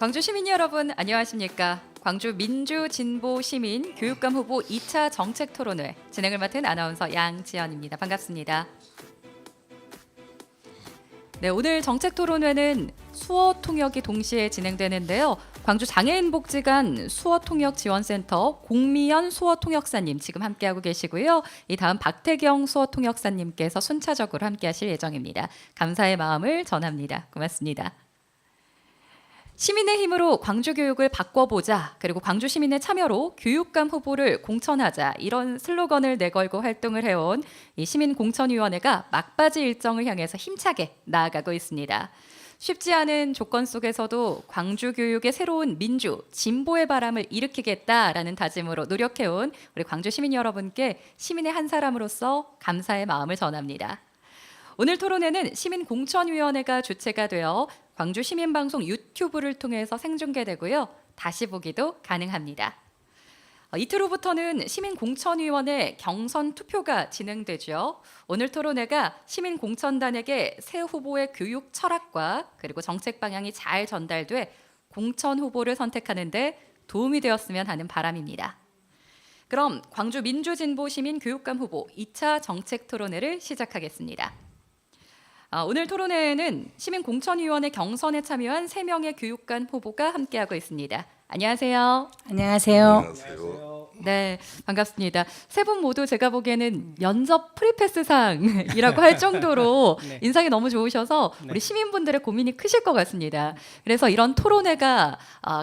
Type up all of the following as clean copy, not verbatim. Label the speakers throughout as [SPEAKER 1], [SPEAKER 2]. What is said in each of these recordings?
[SPEAKER 1] 광주 시민 여러분 안녕하십니까? 광주 민주진보시민 교육감 후보 2차 정책 토론회 진행을 맡은 아나운서 양지연입니다. 반갑습니다. 네, 오늘 정책 토론회는 수어 통역이 동시에 진행되는데요. 광주 장애인복지관 수어통역지원센터 공미연 수어통역사님 지금 함께하고 계시고요. 이 다음 박태경 수어통역사님께서 순차적으로 함께하실 예정입니다. 감사의 마음을 전합니다. 고맙습니다. 시민의 힘으로 광주 교육을 바꿔보자, 그리고 광주 시민의 참여로 교육감 후보를 공천하자, 이런 슬로건을 내걸고 활동을 해온 이 시민공천위원회가 막바지 일정을 향해서 힘차게 나아가고 있습니다. 쉽지 않은 조건 속에서도 광주 교육의 새로운 민주, 진보의 바람을 일으키겠다라는 다짐으로 노력해온 우리 광주 시민 여러분께 시민의 한 사람으로서 감사의 마음을 전합니다. 오늘 토론회는 시민공천위원회가 주체가 되어 광주 시민방송 유튜브를 통해서 생중계되고요. 다시 보기도 가능합니다. 이틀 후부터는 시민공천위원회 경선 투표가 진행되죠. 오늘 토론회가 시민공천단에게 새 후보의 교육 철학과 그리고 정책 방향이 잘 전달돼 공천 후보를 선택하는 데 도움이 되었으면 하는 바람입니다. 그럼 광주 민주진보시민 교육감 후보 2차 정책 토론회를 시작하겠습니다. 오늘 토론회에는 시민공천위원회 경선에 참여한 3명의 교육감 후보가 함께하고 있습니다. 안녕하세요.
[SPEAKER 2] 안녕하세요.
[SPEAKER 3] 안녕하세요.
[SPEAKER 1] 네, 반갑습니다. 세 분 모두 제가 보기에는 면접 프리패스상이라고 할 정도로
[SPEAKER 2] 네.
[SPEAKER 1] 인상이 너무 좋으셔서 우리 시민분들의 고민이 크실 것 같습니다. 그래서 이런 토론회가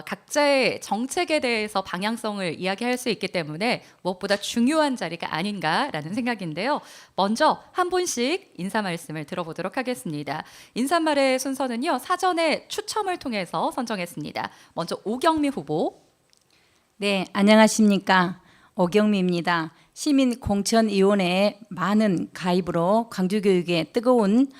[SPEAKER 1] 각자의 정책에 대해서 방향성을 이야기할 수 있기 때문에 무엇보다 중요한 자리가 아닌가라는 생각인데요. 먼저 한 분씩 인사 말씀을 들어보도록 하겠습니다. 인사말의 순서는요, 사전에 추첨을 통해서 선정했습니다. 먼저 오경미 후보.
[SPEAKER 2] 네, 안녕하십니까. 오경미입니다. 시민공천위원회에 많은 가입으로 광주교육에 뜨거운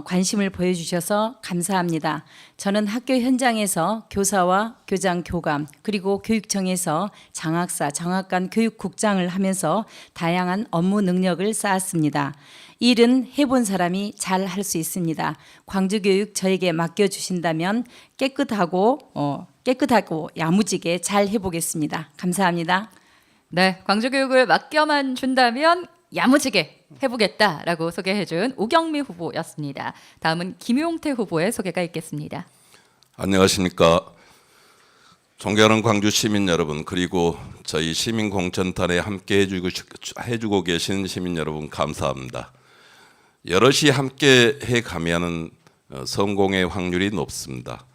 [SPEAKER 2] 관심을 보여주셔서 감사합니다. 저는 학교 현장에서 교사와 교장, 교감, 그리고 교육청에서 장학사, 장학관 교육국장을 하면서 다양한 업무 능력을 쌓았습니다. 일은 해본 사람이 잘 할 수 있습니다. 광주교육 저에게 맡겨주신다면 깨끗하고 야무지게 잘 해보겠습니다. 감사합니다.
[SPEAKER 1] 네, 광주 교육을 맡겨만 준다면 야무지게 해보겠다라고 소개해준 오경미 후보였습니다. 다음은 김용태 후보의 소개가 있겠습니다.
[SPEAKER 3] 안녕하십니까. 존경하는 광주 시민 여러분, 그리고 저희 시민공천단에 함께 해주고 계신 시민 여러분 감사합니다. 여럿이 함께 해가면 성공의 확률이 높습니다.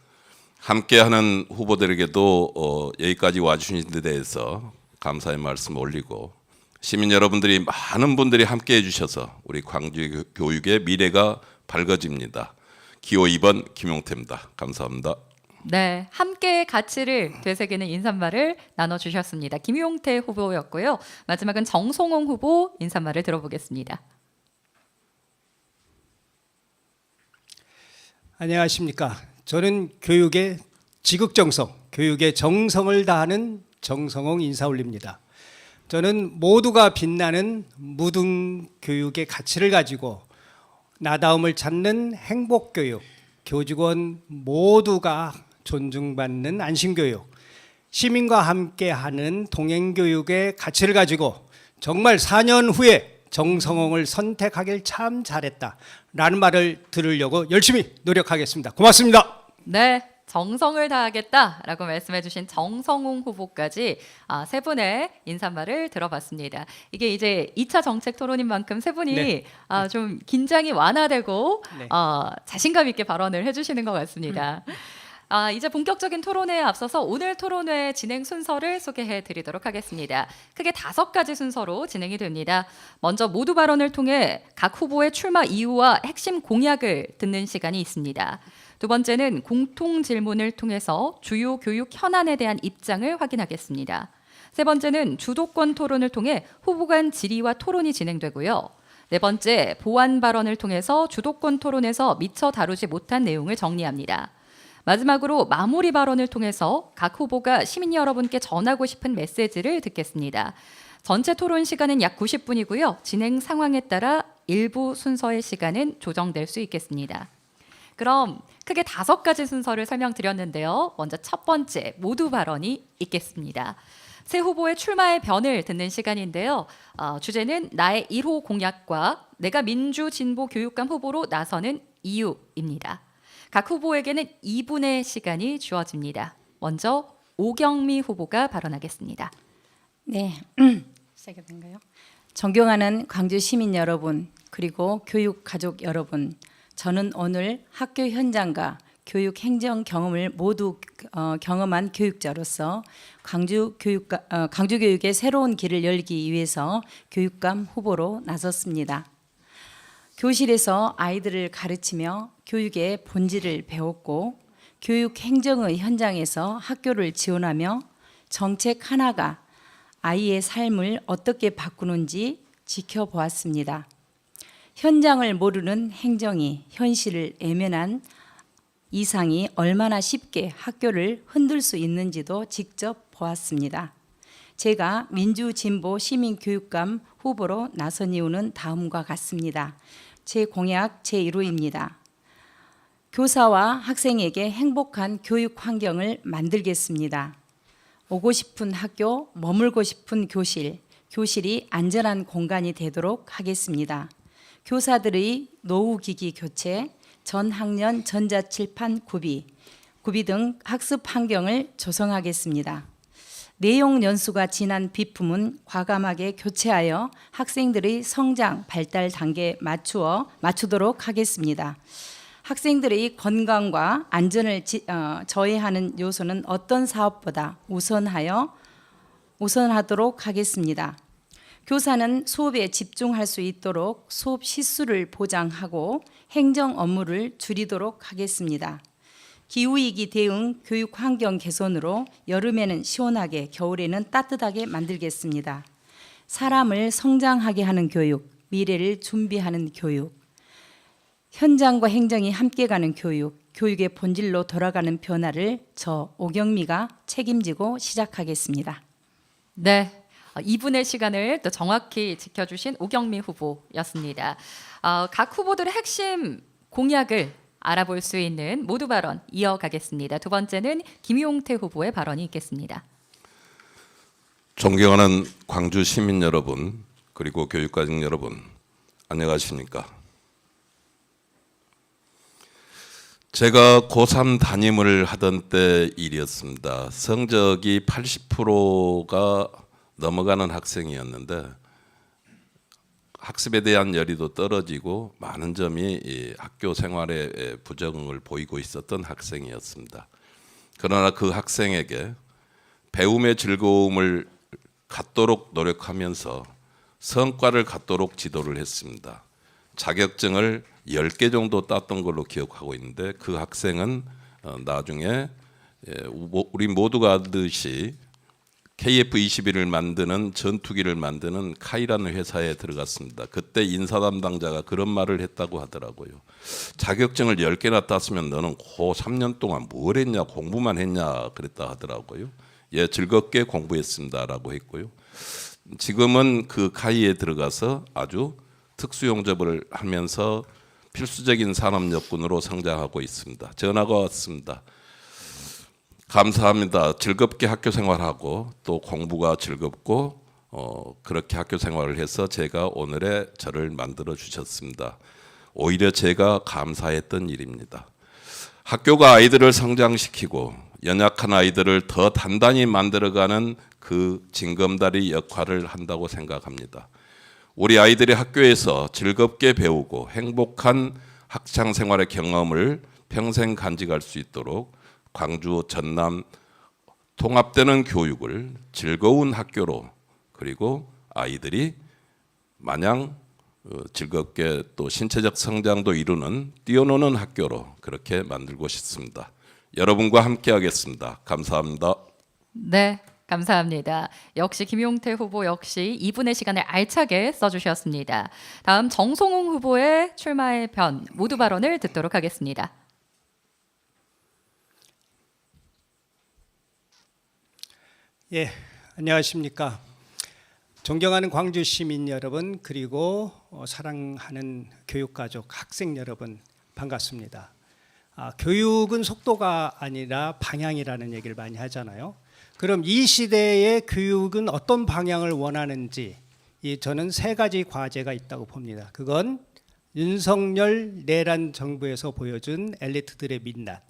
[SPEAKER 3] 함께하는 후보들에게도 여기까지 와주신 데 대해서 감사의 말씀 올리고, 시민 여러분들이 많은 분들이 함께해 주셔서 우리 광주 교육의 미래가 밝아집니다. 기호 2번 김용태입니다. 감사합니다.
[SPEAKER 1] 네, 함께의 가치를 되새기는 인사말을 나눠주셨습니다. 김용태 후보였고요. 마지막은 정성홍 후보 인사말을 들어보겠습니다.
[SPEAKER 4] 안녕하십니까. 저는 교육의 지극정성, 교육의 정성을 다하는 정성홍 인사 올립니다. 저는 모두가 빛나는 무등교육의 가치를 가지고 나다움을 찾는 행복교육, 교직원 모두가 존중받는 안심교육, 시민과 함께하는 동행교육의 가치를 가지고 정말 4년 후에 정성홍을 선택하길 참 잘했다 라는 말을 들으려고 열심히 노력하겠습니다. 고맙습니다.
[SPEAKER 1] 네, 정성을 다하겠다라고 말씀해 주신 정성홍 후보까지 세 분의 인사말을 들어봤습니다. 이게 이제 2차 정책 토론인 만큼 세 분이
[SPEAKER 4] 네.
[SPEAKER 1] 좀 긴장이 완화되고
[SPEAKER 4] 네.
[SPEAKER 1] 자신감 있게 발언을 해주시는 것 같습니다. 이제 본격적인 토론회에 앞서서 오늘 토론회 진행 순서를 소개해 드리도록 하겠습니다. 크게 5가지 순서로 진행이 됩니다. 먼저 모두 발언을 통해 각 후보의 출마 이유와 핵심 공약을 듣는 시간이 있습니다. 두 번째는 공통 질문을 통해서 주요 교육 현안에 대한 입장을 확인하겠습니다. 세 번째는 주도권 토론을 통해 후보 간 질의와 토론이 진행되고요. 네 번째, 보완 발언을 통해서 주도권 토론에서 미처 다루지 못한 내용을 정리합니다. 마지막으로 마무리 발언을 통해서 각 후보가 시민 여러분께 전하고 싶은 메시지를 듣겠습니다. 전체 토론 시간은 약 90분이고요. 진행 상황에 따라 일부 순서의 시간은 조정될 수 있겠습니다. 그럼 크게 5가지 순서를 설명드렸는데요. 먼저 첫 번째, 모두 발언이 있겠습니다. 새 후보의 출마의 변을 듣는 시간인데요. 주제는 나의 1호 공약과 내가 민주진보교육감 후보로 나서는 이유입니다. 각 후보에게는 2분의 시간이 주어집니다. 먼저 오경미 후보가 발언하겠습니다.
[SPEAKER 2] 네, 시작이 된가요? 존경하는 광주 시민 여러분, 그리고 교육 가족 여러분, 저는 오늘 학교 현장과 교육 행정 경험을 모두 경험한 교육자로서 광주 교육의 새로운 길을 열기 위해서 교육감 후보로 나섰습니다. 교실에서 아이들을 가르치며 교육의 본질을 배웠고 교육 행정의 현장에서 학교를 지원하며 정책 하나가 아이의 삶을 어떻게 바꾸는지 지켜보았습니다. 현장을 모르는 행정이 현실을 애면한 이상이 얼마나 쉽게 학교를 흔들 수 있는지도 직접 보았습니다. 제가 민주진보 시민교육감 후보로 나선 이유는 다음과 같습니다. 제 공약 제1호입니다. 교사와 학생에게 행복한 교육 환경을 만들겠습니다. 오고 싶은 학교, 머물고 싶은 교실, 교실이 안전한 공간이 되도록 하겠습니다. 교사들의 노후기기 교체, 전학년 전자칠판 구비 등 학습 환경을 조성하겠습니다. 내용 연수가 지난 비품은 과감하게 교체하여 학생들의 성장, 발달 단계에 맞추도록 하겠습니다. 학생들의 건강과 안전을 저해하는 요소는 어떤 사업보다 우선하도록 하겠습니다. 교사는 수업에 집중할 수 있도록 수업 시수를 보장하고 행정 업무를 줄이도록 하겠습니다. 기후위기 대응 교육 환경 개선으로 여름에는 시원하게, 겨울에는 따뜻하게 만들겠습니다. 사람을 성장하게 하는 교육, 미래를 준비하는 교육, 현장과 행정이 함께 가는 교육, 교육의 본질로 돌아가는 변화를 저 오경미가 책임지고 시작하겠습니다.
[SPEAKER 1] 네. 2분의 시간을 또 정확히 지켜주신 오경미 후보였습니다. 각 후보들의 핵심 공약을 알아볼 수 있는 모두 발언 이어가겠습니다. 두 번째는 김용태 후보의 발언이 있겠습니다.
[SPEAKER 3] 존경하는 광주 시민 여러분, 그리고 교육가족 여러분, 안녕하십니까? 제가 고3 담임을 하던 때 일이었습니다. 성적이 80%가 넘어가는 학생이었는데 학습에 대한 열의도 떨어지고 많은 점이 이 학교 생활에 부정을 보이고 있었던 학생이었습니다. 그러나 그 학생에게 배움의 즐거움을 갖도록 노력하면서 성과를 갖도록 지도를 했습니다. 자격증을 10개 정도 땄던 걸로 기억하고 있는데 그 학생은 나중에 우리 모두가 알듯이 KF-21을 만드는 전투기를 만드는 카이라는 회사에 들어갔습니다. 그때 인사 담당자가 그런 말을 했다고 하더라고요. 자격증을 10개나 땄으면 너는 고 3년 동안 뭘 했냐, 공부만 했냐 그랬다 하더라고요. 예, 즐겁게 공부했습니다라고 했고요. 지금은 그 카이에 들어가서 아주 특수용접을 하면서 필수적인 산업 여군으로 성장하고 있습니다. 전화가 왔습니다. 감사합니다. 즐겁게 학교 생활하고 또 공부가 즐겁고 그렇게 학교 생활을 해서 제가 오늘의 저를 만들어 주셨습니다. 오히려 제가 감사했던 일입니다. 학교가 아이들을 성장시키고 연약한 아이들을 더 단단히 만들어가는 그 징검다리 역할을 한다고 생각합니다. 우리 아이들이 학교에서 즐겁게 배우고 행복한 학창 생활의 경험을 평생 간직할 수 있도록 광주, 전남 통합되는 교육을 즐거운 학교로, 그리고 아이들이 마냥 즐겁게 또 신체적 성장도 이루는 뛰어노는 학교로 그렇게 만들고 싶습니다. 여러분과 함께 하겠습니다. 감사합니다.
[SPEAKER 1] 네, 감사합니다. 역시 김용태 후보 역시 2분의 시간을 알차게 써주셨습니다. 다음 정송웅 후보의 출마의 변 모두 발언을 듣도록 하겠습니다.
[SPEAKER 4] 예, 안녕하십니까? 존경하는 광주 시민 여러분, 그리고 사랑하는 교육가족, 학생 여러분, 반갑습니다. 교육은 속도가 아니라 방향이라는 얘기를 많이 하잖아요. 그럼 이 시대의 교육은 어떤 방향을 원하는지 저는 세 가지 과제가 있다고 봅니다. 그건 윤석열 내란 정부에서 보여준 엘리트들의 민낯,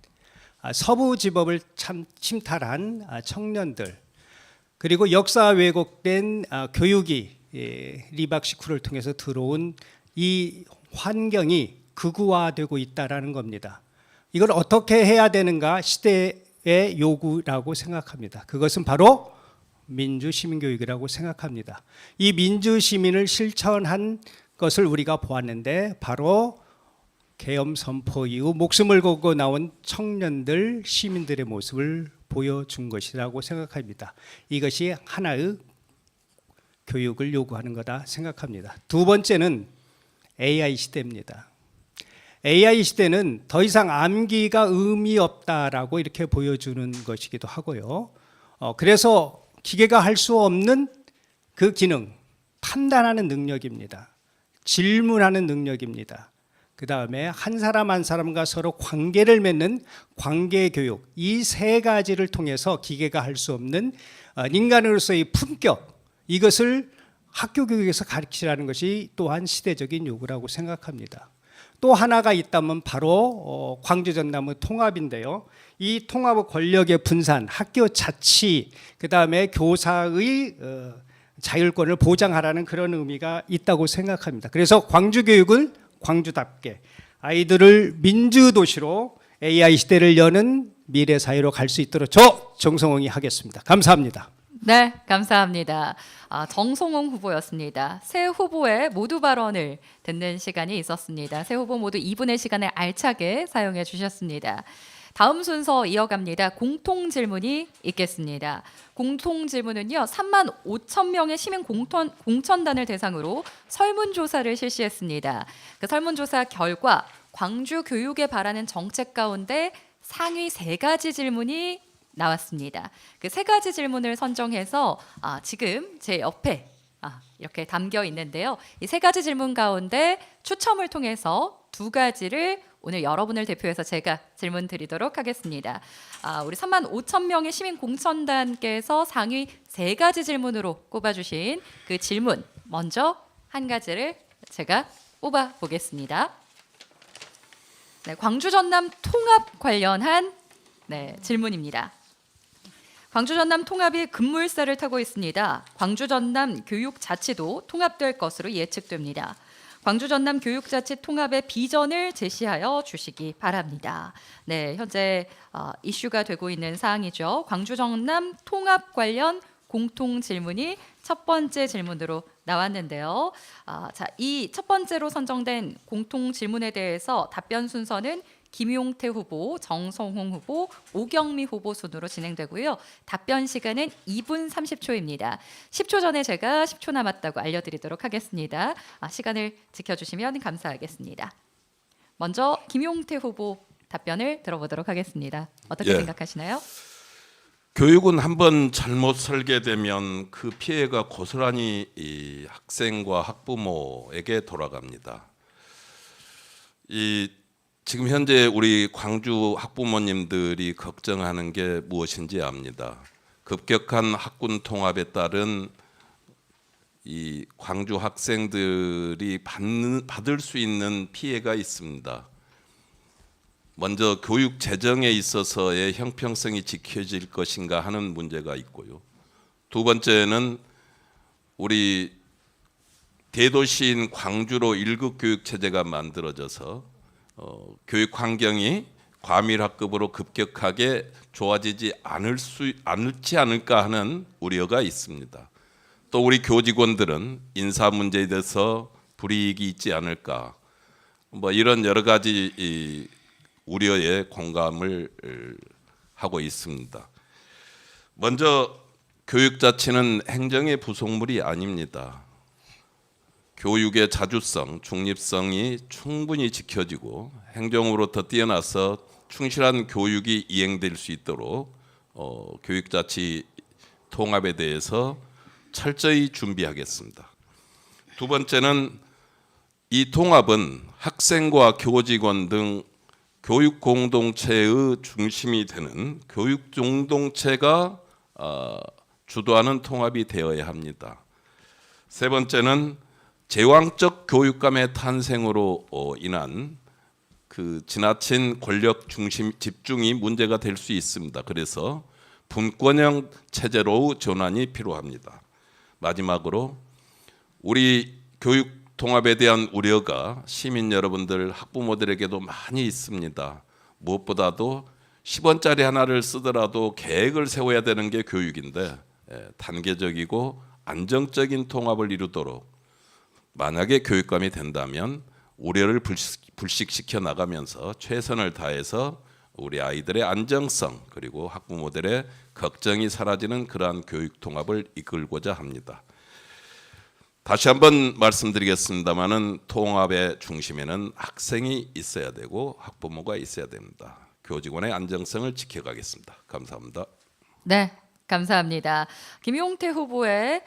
[SPEAKER 4] 서부 지법을 참 침탈한 청년들, 그리고 역사 왜곡된 교육이 리박시쿨을 통해서 들어온 이 환경이 극우화되고 있다라는 겁니다. 이걸 어떻게 해야 되는가 시대의 요구라고 생각합니다. 그것은 바로 민주시민교육이라고 생각합니다. 이 민주시민을 실천한 것을 우리가 보았는데 바로 계엄 선포 이후 목숨을 걸고 나온 청년들, 시민들의 모습을 보여준 것이라고 생각합니다. 이것이 하나의 교육을 요구하는 거다 생각합니다. 두 번째는 AI 시대입니다. AI 시대는 더 이상 암기가 의미 없다라고 이렇게 보여주는 것이기도 하고요. 그래서 기계가 할 수 없는 그 기능, 판단하는 능력입니다. 질문하는 능력입니다. 그 다음에 한 사람 한 사람과 서로 관계를 맺는 관계교육, 이 세 가지를 통해서 기계가 할 수 없는 인간으로서의 품격, 이것을 학교 교육에서 가르치라는 것이 또한 시대적인 요구라고 생각합니다. 또 하나가 있다면 바로 광주 전남의 통합인데요. 이 통합의 권력의 분산, 학교 자치, 그 다음에 교사의 자율권을 보장하라는 그런 의미가 있다고 생각합니다. 그래서 광주 교육은 광주답게 아이들을 민주도시로 AI 시대를 여는 미래 사회로 갈 수 있도록 저 정성홍이 하겠습니다. 감사합니다.
[SPEAKER 1] 네, 감사합니다. 정성홍 후보였습니다. 세 후보의 모두 발언을 듣는 시간이 있었습니다. 세 후보 모두 2분의 시간을 알차게 사용해 주셨습니다. 다음 순서 이어갑니다. 공통 질문이 있겠습니다. 공통 질문은요, 3만 5천 명의 시민 공천단을 대상으로 설문조사를 실시했습니다. 그 설문조사 결과 광주 교육에 바라는 정책 가운데 상위 3가지 질문이 나왔습니다. 그 3가지 질문을 선정해서 지금 제 옆에 이렇게 담겨 있는데요. 이 3가지 질문 가운데 추첨을 통해서 2가지를 오늘 여러분을 대표해서 제가 질문 드리도록 하겠습니다. 우리 3만 5천 명의 시민 공천단께서 상위 3가지 질문으로 꼽아주신 그 질문 먼저 한 가지를 제가 뽑아 보겠습니다. 네, 광주 전남 통합 관련한 질문입니다. 광주 전남 통합이 급물살을 타고 있습니다. 광주 전남 교육자치도 통합될 것으로 예측됩니다. 광주 전남 교육자치 통합의 비전을 제시하여 주시기 바랍니다. 네, 현재 이슈가 되고 있는 사항이죠. 광주 전남 통합 관련 공통 질문이 첫 번째 질문으로 나왔는데요. 이 첫 번째로 선정된 공통 질문에 대해서 답변 순서는 김용태 후보, 정성홍 후보, 오경미 후보 순으로 진행되고요. 답변 시간은 2분 30초입니다. 10초 전에 제가 10초 남았다고 알려드리도록 하겠습니다. 시간을 지켜주시면 감사하겠습니다. 먼저 김용태 후보 답변을 들어보도록 하겠습니다. 어떻게 생각하시나요?
[SPEAKER 3] 교육은 한번 잘못 설계되면 그 피해가 고스란히 이 학생과 학부모에게 돌아갑니다. 지금 현재 우리 광주 학부모님들이 걱정하는 게 무엇인지 압니다. 급격한 학군 통합에 따른 이 광주 학생들이 받을 수 있는 피해가 있습니다. 먼저 교육 재정에 있어서의 형평성이 지켜질 것인가 하는 문제가 있고요. 두 번째는 우리 대도시인 광주로 1급 교육 체제가 만들어져서 교육 환경이 과밀학급으로 급격하게 좋아지지 않지 않을까 하는 우려가 있습니다. 또 우리 교직원들은 인사 문제에 대해서 불이익이 있지 않을까, 이런 여러 가지 우려에 공감을 하고 있습니다. 먼저 교육 자체는 행정의 부속물이 아닙니다. 교육의 자주성, 중립성이 충분히 지켜지고 행정으로부터 뛰어나서 충실한 교육이 이행될 수 있도록 교육자치 통합에 대해서 철저히 준비하겠습니다. 두 번째는 이 통합은 학생과 교직원 등 교육 공동체의 중심이 되는 교육 공동체가 주도하는 통합이 되어야 합니다. 세 번째는 제왕적 교육감의 탄생으로 인한 그 지나친 권력 중심 집중이 문제가 될 수 있습니다. 그래서 분권형 체제로 전환이 필요합니다. 마지막으로 우리 교육 통합에 대한 우려가 시민 여러분들, 학부모들에게도 많이 있습니다. 무엇보다도 10원짜리 하나를 쓰더라도 계획을 세워야 되는 게 교육인데 단계적이고 안정적인 통합을 이루도록 만약에 교육감이 된다면 우려를 불식시켜 나가면서 최선을 다해서 우리 아이들의 안정성 그리고 학부모들의 걱정이 사라지는 그러한 교육 통합을 이끌고자 합니다. 다시 한번 말씀드리겠습니다마는 통합의 중심에는 학생이 있어야 되고 학부모가 있어야 됩니다. 교직원의 안정성을 지켜가겠습니다. 감사합니다.
[SPEAKER 1] 네, 감사합니다. 김용태 후보의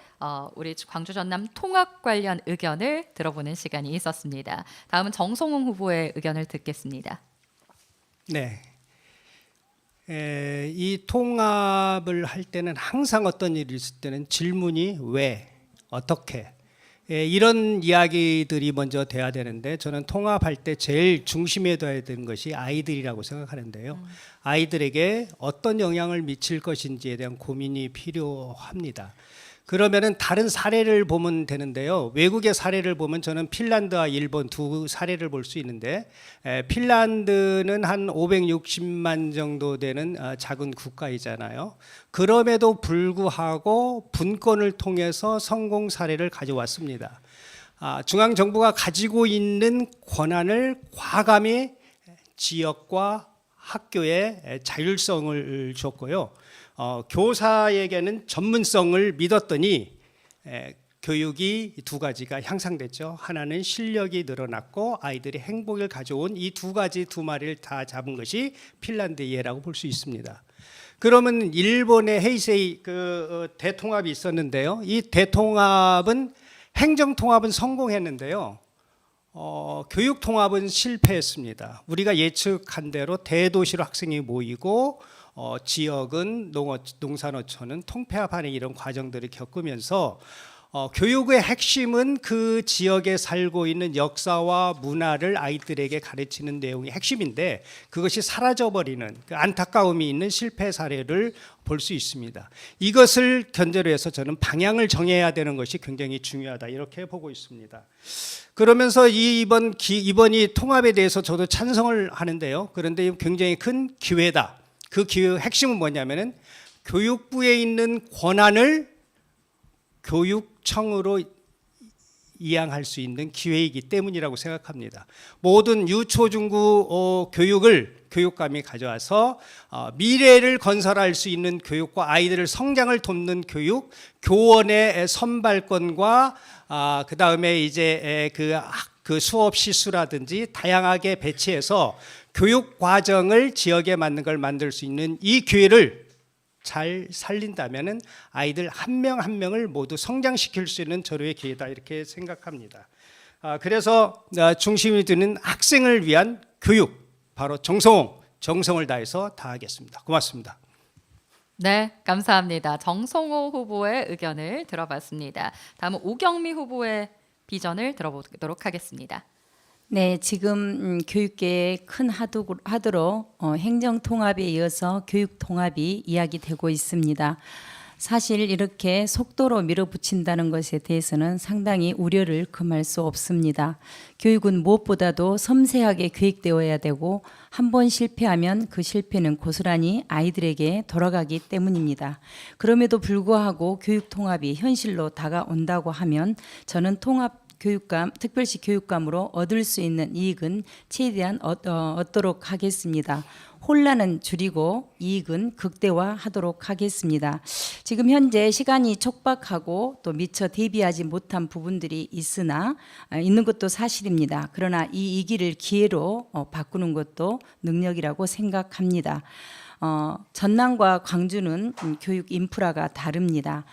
[SPEAKER 1] 우리 광주 전남 통합 관련 의견을 들어보는 시간이 있었습니다. 다음은 정성홍 후보의 의견을 듣겠습니다.
[SPEAKER 4] 네. 이 통합을 할 때는 항상 어떤 일이 있을 때는 질문이 왜, 어떻게 이런 이야기들이 먼저 돼야 되는데 저는 통합할 때 제일 중심에 둬야 되는 것이 아이들이라고 생각하는데요. 아이들에게 어떤 영향을 미칠 것인지에 대한 고민이 필요합니다. 그러면은 다른 사례를 보면 되는데요. 외국의 사례를 보면 저는 핀란드와 일본 두 사례를 볼 수 있는데 핀란드는 한 560만 정도 되는 작은 국가이잖아요. 그럼에도 불구하고 분권을 통해서 성공 사례를 가져왔습니다. 중앙정부가 가지고 있는 권한을 과감히 지역과 학교에 자율성을 줬고요. 교사에게는 전문성을 믿었더니 교육이 두 가지가 향상됐죠. 하나는 실력이 늘어났고 아이들이 행복을 가져온 이 두 가지 두 마리를 다 잡은 것이 핀란드 예라고 볼 수 있습니다. 그러면 일본의 헤이세이 대통합이 있었는데요. 이 대통합은 행정통합은 성공했는데요. 교육통합은 실패했습니다. 우리가 예측한 대로 대도시로 학생이 모이고 지역은 농산어촌은 통폐합하는 이런 과정들을 겪으면서 교육의 핵심은 그 지역에 살고 있는 역사와 문화를 아이들에게 가르치는 내용이 핵심인데 그것이 사라져버리는 그 안타까움이 있는 실패 사례를 볼 수 있습니다. 이것을 견제로 해서 저는 방향을 정해야 되는 것이 굉장히 중요하다 이렇게 보고 있습니다. 그러면서 이번이 통합에 대해서 저도 찬성을 하는데요. 그런데 굉장히 큰 기회다. 그 기회의 핵심은 뭐냐면은 교육부에 있는 권한을 교육청으로 이양할 수 있는 기회이기 때문이라고 생각합니다. 모든 유초중고 교육을 교육감이 가져와서 미래를 건설할 수 있는 교육과 아이들을 성장을 돕는 교육, 교원의 선발권과 그 다음에 이제 그 수업 시수라든지 다양하게 배치해서 교육 과정을 지역에 맞는 걸 만들 수 있는 이 기회를 잘 살린다면은 아이들 한 명 한 명을 모두 성장시킬 수 있는 절호의 기회다 이렇게 생각합니다. 그래서 중심이 드는 학생을 위한 교육 바로 정성을 다해서 다하겠습니다. 고맙습니다.
[SPEAKER 1] 네, 감사합니다. 정성호 후보의 의견을 들어봤습니다. 다음은 오경미 후보의 비전을 들어보도록 하겠습니다.
[SPEAKER 2] 네, 지금 교육계의 큰 화두로 행정통합에 이어서 교육통합이 이야기되고 있습니다. 사실 이렇게 속도로 밀어붙인다는 것에 대해서는 상당히 우려를 금할 수 없습니다. 교육은 무엇보다도 섬세하게 계획되어야 되고 한 번 실패하면 그 실패는 고스란히 아이들에게 돌아가기 때문입니다. 그럼에도 불구하고 교육통합이 현실로 다가온다고 하면 저는 교육감, 특별시 교육감으로 얻을 수 있는 이익은 최대한 얻도록 하겠습니다. 혼란은 줄이고 이익은 극대화하도록 하겠습니다. 지금 현재 시간이 촉박하고 또 미처 대비하지 못한 부분들이 있는 것도 사실입니다. 그러나 이 위기를 기회로 바꾸는 것도 능력이라고 생각합니다. 전남과 광주는 교육 인프라가 다릅니다.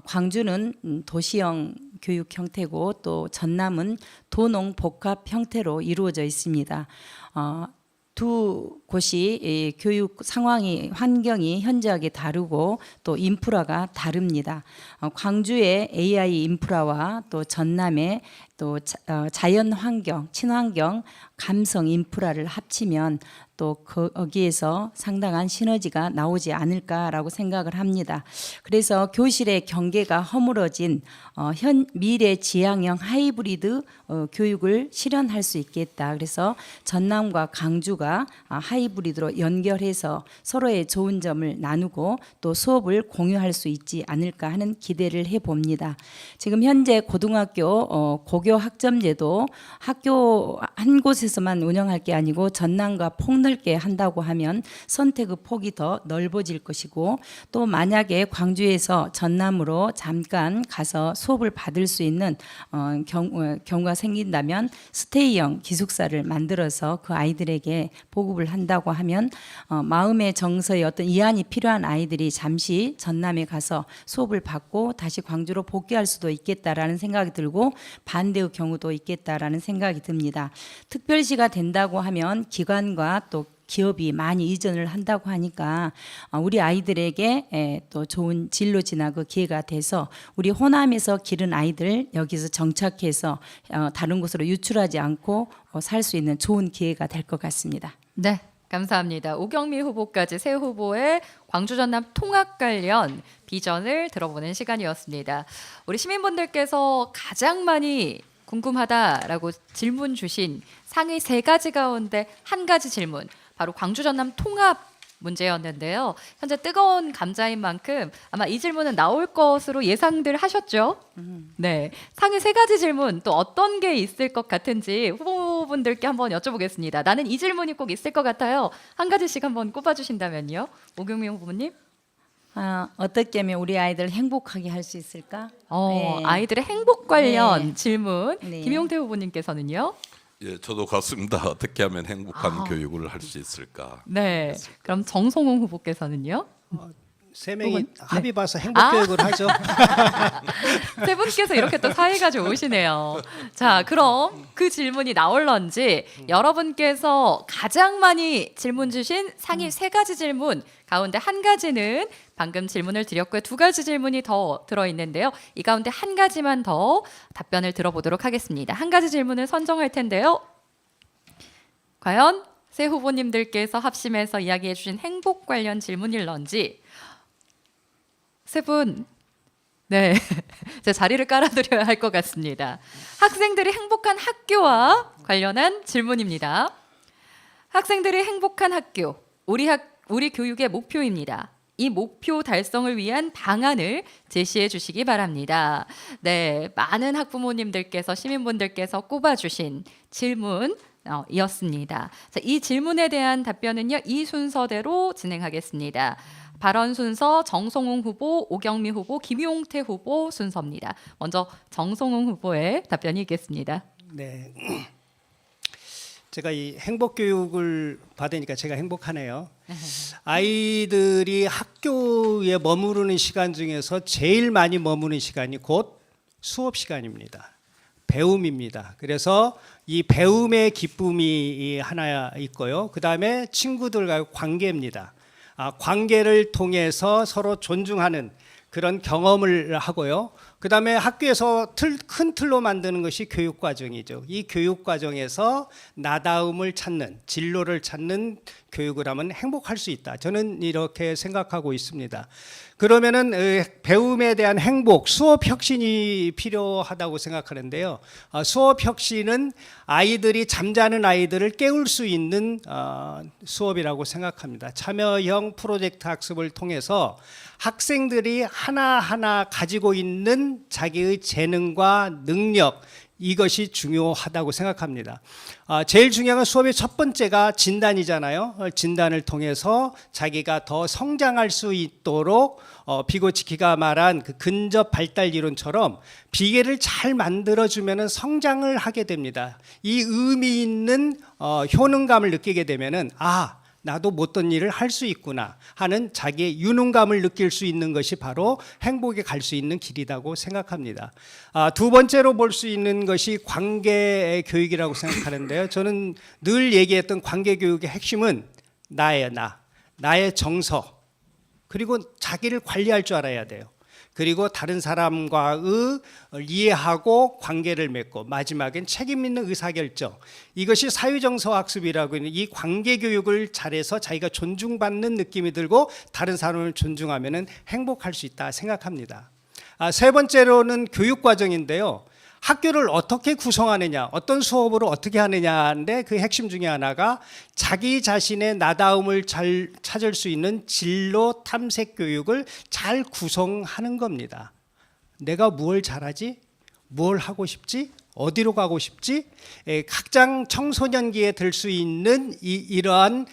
[SPEAKER 2] 광주는 도시형 교육 형태고 또 전남은 도농 복합 형태로 이루어져 있습니다. 두 곳이 이 교육 상황이 환경이 현저하게 다르고 또 인프라가 다릅니다. 광주의 AI 인프라와 또 전남의 또 자연 환경, 친환경, 감성 인프라를 합치면 또 거기에서 상당한 시너지가 나오지 않을까라고 생각을 합니다. 그래서 교실의 경계가 허물어진 미래 지향형 하이브리드 교육을 실현할 수 있겠다. 그래서 전남과 강주가 하이브리드로 연결해서 서로의 좋은 점을 나누고 또 수업을 공유할 수 있지 않을까 하는 기대를 해봅니다. 지금 현재 고등학교 고교 학점제도 학교 한 곳에서만 운영할 게 아니고 전남과 폭넓게 한다고 하면 선택의 폭이 더 넓어질 것이고 또 만약에 광주에서 전남으로 잠깐 가서 수업을 받을 수 있는 경우가 생긴다면 스테이형 기숙사를 만들어서 그 아이들에게 보급을 한다고 하면 마음의 정서에 어떤 이안이 필요한 아이들이 잠시 전남에 가서 수업을 받고 다시 광주로 복귀할 수도 있겠다라는 생각이 들고 반대의 경우도 있겠다라는 생각이 듭니다. 특별시가 된다고 하면 기관과 또 기업이 많이 이전을 한다고 하니까 우리 아이들에게 또 좋은 진로 진학의 기회가 돼서 우리 호남에서 기른 아이들 여기서 정착해서 다른 곳으로 유출하지 않고 살 수 있는 좋은 기회가 될 것 같습니다.
[SPEAKER 1] 네, 감사합니다. 오경미 후보까지 새 후보의 광주 전남 통합 관련 비전을 들어보는 시간이었습니다. 우리 시민분들께서 가장 많이 궁금하다라고 질문 주신 상위 3가지 가운데 한 가지 질문, 바로 광주 전남 통합 문제였는데요. 현재 뜨거운 감자인 만큼 아마 이 질문은 나올 것으로 예상들 하셨죠? 네, 상위 3가지 질문 또 어떤 게 있을 것 같은지 후보분들께 한번 여쭤보겠습니다. 나는 이 질문이 꼭 있을 것 같아요. 한 가지씩 한번 꼽아주신다면요. 오경민 후보님.
[SPEAKER 2] 어떻게 하면 우리 아이들 행복하게 할 수 있을까? 네.
[SPEAKER 1] 아이들의 행복 관련
[SPEAKER 2] 네.
[SPEAKER 1] 질문.
[SPEAKER 2] 네.
[SPEAKER 1] 김용태 후보님께서는요.
[SPEAKER 3] 예, 저도 같습니다. 어떻게 하면 행복한 교육을 할 수 있을까?
[SPEAKER 1] 네. 그럼 정성홍 후보께서는요.
[SPEAKER 4] 세 명이
[SPEAKER 1] 네.
[SPEAKER 4] 합의 봐서 행복 교육을 하죠.
[SPEAKER 1] 세 분께서 이렇게 또 사이가 좋으시네요. 자, 그럼 그 질문이 나올런지 여러분께서 가장 많이 질문 주신 상위 3가지 질문 가운데 한 가지는 방금 질문을 드렸고요. 2가지 질문이 더 들어있는데요. 이 가운데 한 가지만 더 답변을 들어보도록 하겠습니다. 한 가지 질문을 선정할 텐데요. 과연 세 후보님들께서 합심해서 이야기해 주신 행복 관련 질문일런지 세 분, 네, 제 자리를 깔아드려야 할 것 같습니다. 학생들이 행복한 학교와 관련한 질문입니다. 학생들이 행복한 학교, 우리 교육의 목표입니다. 이 목표 달성을 위한 방안을 제시해 주시기 바랍니다. 네, 많은 학부모님들께서 시민분들께서 꼽아주신 질문 이었습니다. 자, 이 질문에 대한 답변은요, 이 순서대로 진행하겠습니다. 발언 순서 정성웅 후보, 오경미 후보, 김용태 후보 순서입니다. 먼저 정성웅 후보의 답변이 있겠습니다.
[SPEAKER 4] 네, 제가 이 행복 교육을 받으니까 제가 행복하네요. 아이들이 학교에 머무르는 시간 중에서 제일 많이 머무는 시간이 곧 수업 시간입니다. 배움입니다. 그래서 이 배움의 기쁨이 하나 있고요. 그 다음에 친구들과의 관계입니다. 관계를 통해서 서로 존중하는 그런 경험을 하고요. 그 다음에 학교에서 큰 틀로 만드는 것이 교육과정이죠. 이 교육과정에서 나다움을 찾는, 진로를 찾는 교육을 하면 행복할 수 있다. 저는 이렇게 생각하고 있습니다. 그러면은 배움에 대한 행복, 수업 혁신이 필요하다고 생각하는데요. 수업 혁신은 아이들이 잠자는 아이들을 깨울 수 있는 수업이라고 생각합니다. 참여형 프로젝트 학습을 통해서 학생들이 하나하나 가지고 있는 자기의 재능과 능력, 이것이 중요하다고 생각합니다. 제일 중요한 건 수업의 첫 번째가 진단이잖아요. 진단을 통해서 자기가 더 성장할 수 있도록 비고치키가 말한 그 근접 발달 이론처럼 비계를 잘 만들어주면 성장을 하게 됩니다. 이 의미 있는 효능감을 느끼게 되면은 나도 못던 일을 할 수 있구나 하는 자기의 유능감을 느낄 수 있는 것이 바로 행복에 갈 수 있는 길이라고 생각합니다. 두 번째로 볼 수 있는 것이 관계 교육이라고 생각하는데요. 저는 늘 얘기했던 관계 교육의 핵심은 나의 나의 정서, 그리고 자기를 관리할 줄 알아야 돼요. 그리고 다른 사람과의 이해하고 관계를 맺고 마지막엔 책임 있는 의사결정. 이것이 사유정서학습이라고 하는 이 관계교육을 잘해서 자기가 존중받는 느낌이 들고 다른 사람을 존중하면 행복할 수 있다 생각합니다. 세 번째로는 교육과정인데요. 학교를 어떻게 구성하느냐, 어떤 수업으로 어떻게 하느냐인데 그 핵심 중에 하나가 자기 자신의 나다움을 잘 찾을 수 있는 진로 탐색 교육을 잘 구성하는 겁니다. 내가 무엇을 잘하지? 뭘 하고 싶지? 어디로 가고 싶지? 각장 청소년기에 들 수 있는 이러한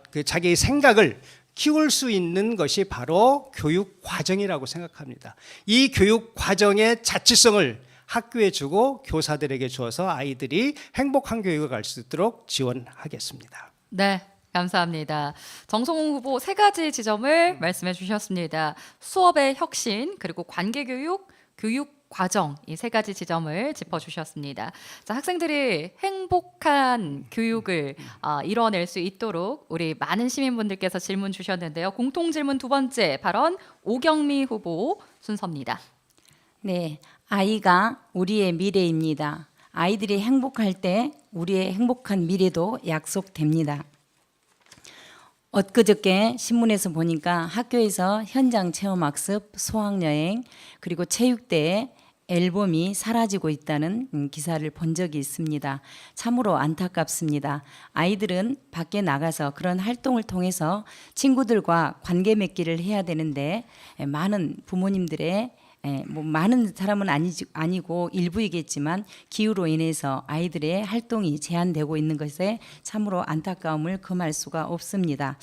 [SPEAKER 4] 그 자기의 생각을 키울 수 있는 것이 바로 교육 과정이라고 생각합니다. 이 교육 과정의 자치성을 학교에 주고 교사들에게 주어서 아이들이 행복한 교육을 갈 수 있도록 지원하겠습니다.
[SPEAKER 1] 네, 감사합니다. 정성홍 후보 세 가지 지점을 말씀해 주셨습니다. 수업의 혁신, 그리고 관계교육, 교육 과정, 이 세 가지 지점을 짚어주셨습니다. 자, 학생들이 행복한 교육을 이뤄낼 수 있도록 우리 많은 시민분들께서 질문 주셨는데요. 공통 질문 두 번째 발언 오경미 후보 순서입니다.
[SPEAKER 2] 네, 아이가 우리의 미래입니다. 아이들이 행복할 때 우리의 행복한 미래도 약속됩니다. 엊그저께 신문에서 보니까 학교에서 현장 체험학습, 수학여행, 그리고 체육대회 앨범이 사라지고 있다는 기사를 본 적이 있습니다. 참으로 안타깝습니다. 아이들은 밖에 나가서 그런 활동을 통해서 친구들과 관계 맺기를 해야 되는데 많은 부모님들의 뭐 많은 사람은 아니고 일부이겠지만 기후로 인해서 아이들의 활동이 제한되고 있는 것에 참으로 안타까움을 금할 수가 없습니다.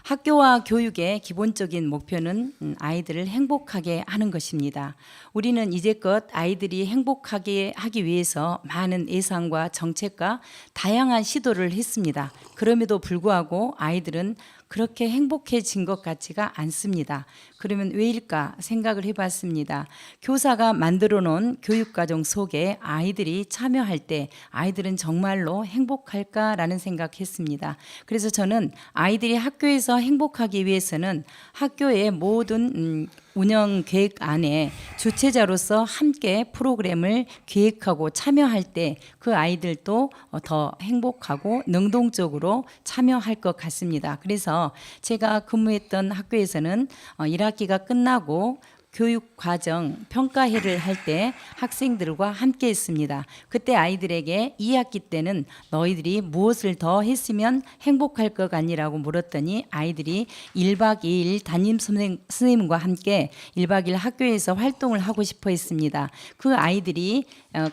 [SPEAKER 2] 학교와 교육의 기본적인 목표는 아이들을 행복하게 하는 것입니다. 우리는 이제껏 아이들이 행복하게 하기 위해서 많은 예산과 정책과 다양한 시도를 했습니다. 그럼에도 불구하고 아이들은 그렇게 행복해진 것 같지가 않습니다. 그러면 왜일까 생각을 해봤습니다. 교사가 만들어 놓은 교육과정 속에 아이들이 참여할 때 아이들은 정말로 행복할까라는 생각했습니다. 그래서 저는 아이들이 학교에서 행복하기 위해서는 학교의 모든 운영 계획 안에 주체자로서 함께 프로그램을 기획하고 참여할 때 그 아이들도 더 행복하고 능동적으로 참여할 것 같습니다. 그래서 제가 근무했던 학교에서는 1학기가 끝나고 교육과정 평가회를 할 때 학생들과 함께 했습니다. 그때 아이들에게 2학기 때는 너희들이 무엇을 더 했으면 행복할 것 같니라고 물었더니 아이들이 1박 2일 담임 선생님과 함께 1박 2일 학교에서 활동을 하고 싶어 했습니다. 그 아이들이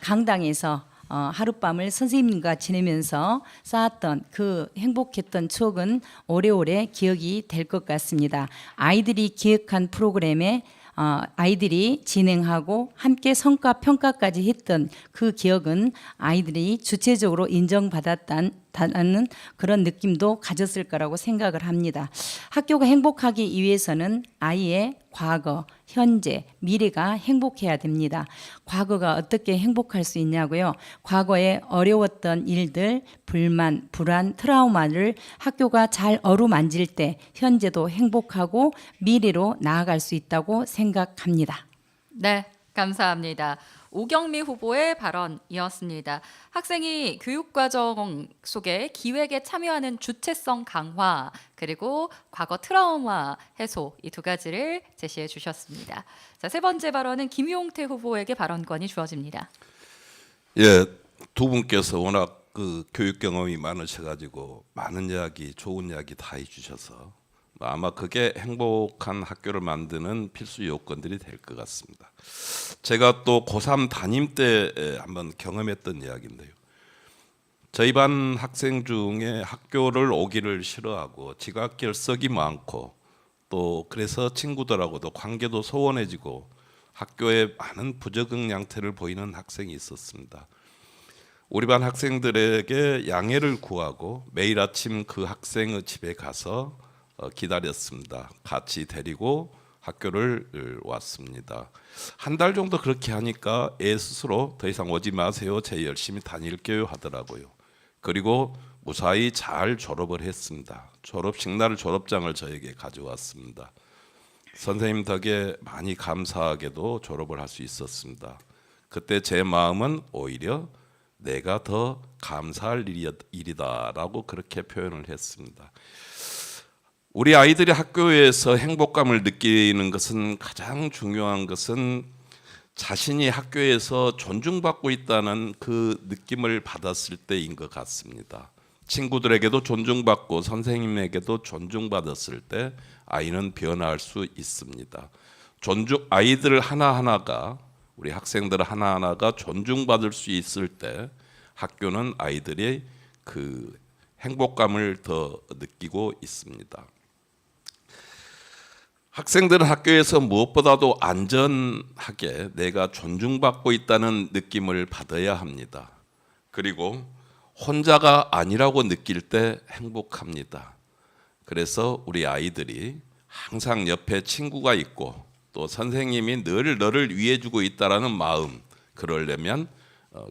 [SPEAKER 2] 강당에서 하룻밤을 선생님과 지내면서 쌓았던 그 행복했던 추억은 오래오래 기억이 될 것 같습니다. 아이들이 기획한 프로그램에 아이들이 진행하고 함께 성과 평가까지 했던 그 기억은 아이들이 주체적으로 인정받았다는 그런 느낌도 가졌을 거라고 생각을 합니다. 학교가 행복하기 위해서는 아이의 과거, 현재, 미래가 행복해야 됩니다. 과거가 어떻게 행복할 수 있냐고요? 과거에 어려웠던 일들, 불만, 불안, 트라우마를 학교가 잘 어루만질 때 현재도 행복하고 미래로 나아갈 수 있다고 생각합니다.
[SPEAKER 1] 네, 감사합니다. 오경미 후보의 발언이었습니다. 학생이 교육과정 속에 기획에 참여하는 주체성 강화, 그리고 과거 트라우마 해소, 이 두 가지를 제시해 주셨습니다. 자, 세 번째 발언은 김용태 후보에게 발언권이 주어집니다.
[SPEAKER 3] 예, 두 분께서 워낙 그 교육 경험이 많으셔가지고 많은 이야기, 좋은 이야기 다 해주셔서 아마 그게 행복한 학교를 만드는 필수 요건들이 될 것 같습니다. 제가 또 고3 담임 때 한번 경험했던 이야기인데요. 저희 반 학생 중에 학교를 오기를 싫어하고 지각결석이 많고 또 그래서 친구들하고도 관계도 소원해지고 학교에 많은 부적응 양태를 보이는 학생이 있었습니다. 우리 반 학생들에게 양해를 구하고 매일 아침 그 학생의 집에 가서 기다렸습니다. 같이 데리고 학교를 왔습니다. 한 달 정도 그렇게 하니까 애 스스로 더 이상 오지 마세요. 제 열심히 다닐게요 하더라고요. 그리고 무사히 잘 졸업을 했습니다. 졸업식 날 졸업장을 저에게 가져왔습니다. 선생님 덕에 많이 감사하게도 졸업을 할 수 있었습니다. 그때 제 마음은 오히려 내가 더 감사할 일이다라고 그렇게 표현을 했습니다. 우리 아이들이 학교에서 행복감을 느끼는 것은 가장 중요한 것은 자신이 학교에서 존중받고 있다는 그 느낌을 받았을 때인 것 같습니다. 친구들에게도 존중받고 선생님에게도 존중받았을 때 아이는 변화할 수 있습니다. 아이들 하나하나가 우리 학생들 하나하나가 존중받을 수 있을 때 학교는 아이들이 그 행복감을 더 느끼고 있습니다. 학생들은 학교에서 무엇보다도 안전하게 내가 존중받고 있다는 느낌을 받아야 합니다. 그리고 혼자가 아니라고 느낄 때 행복합니다. 그래서 우리 아이들이 항상 옆에 친구가 있고 또 선생님이 늘 너를 위해주고 있다라는 마음, 그러려면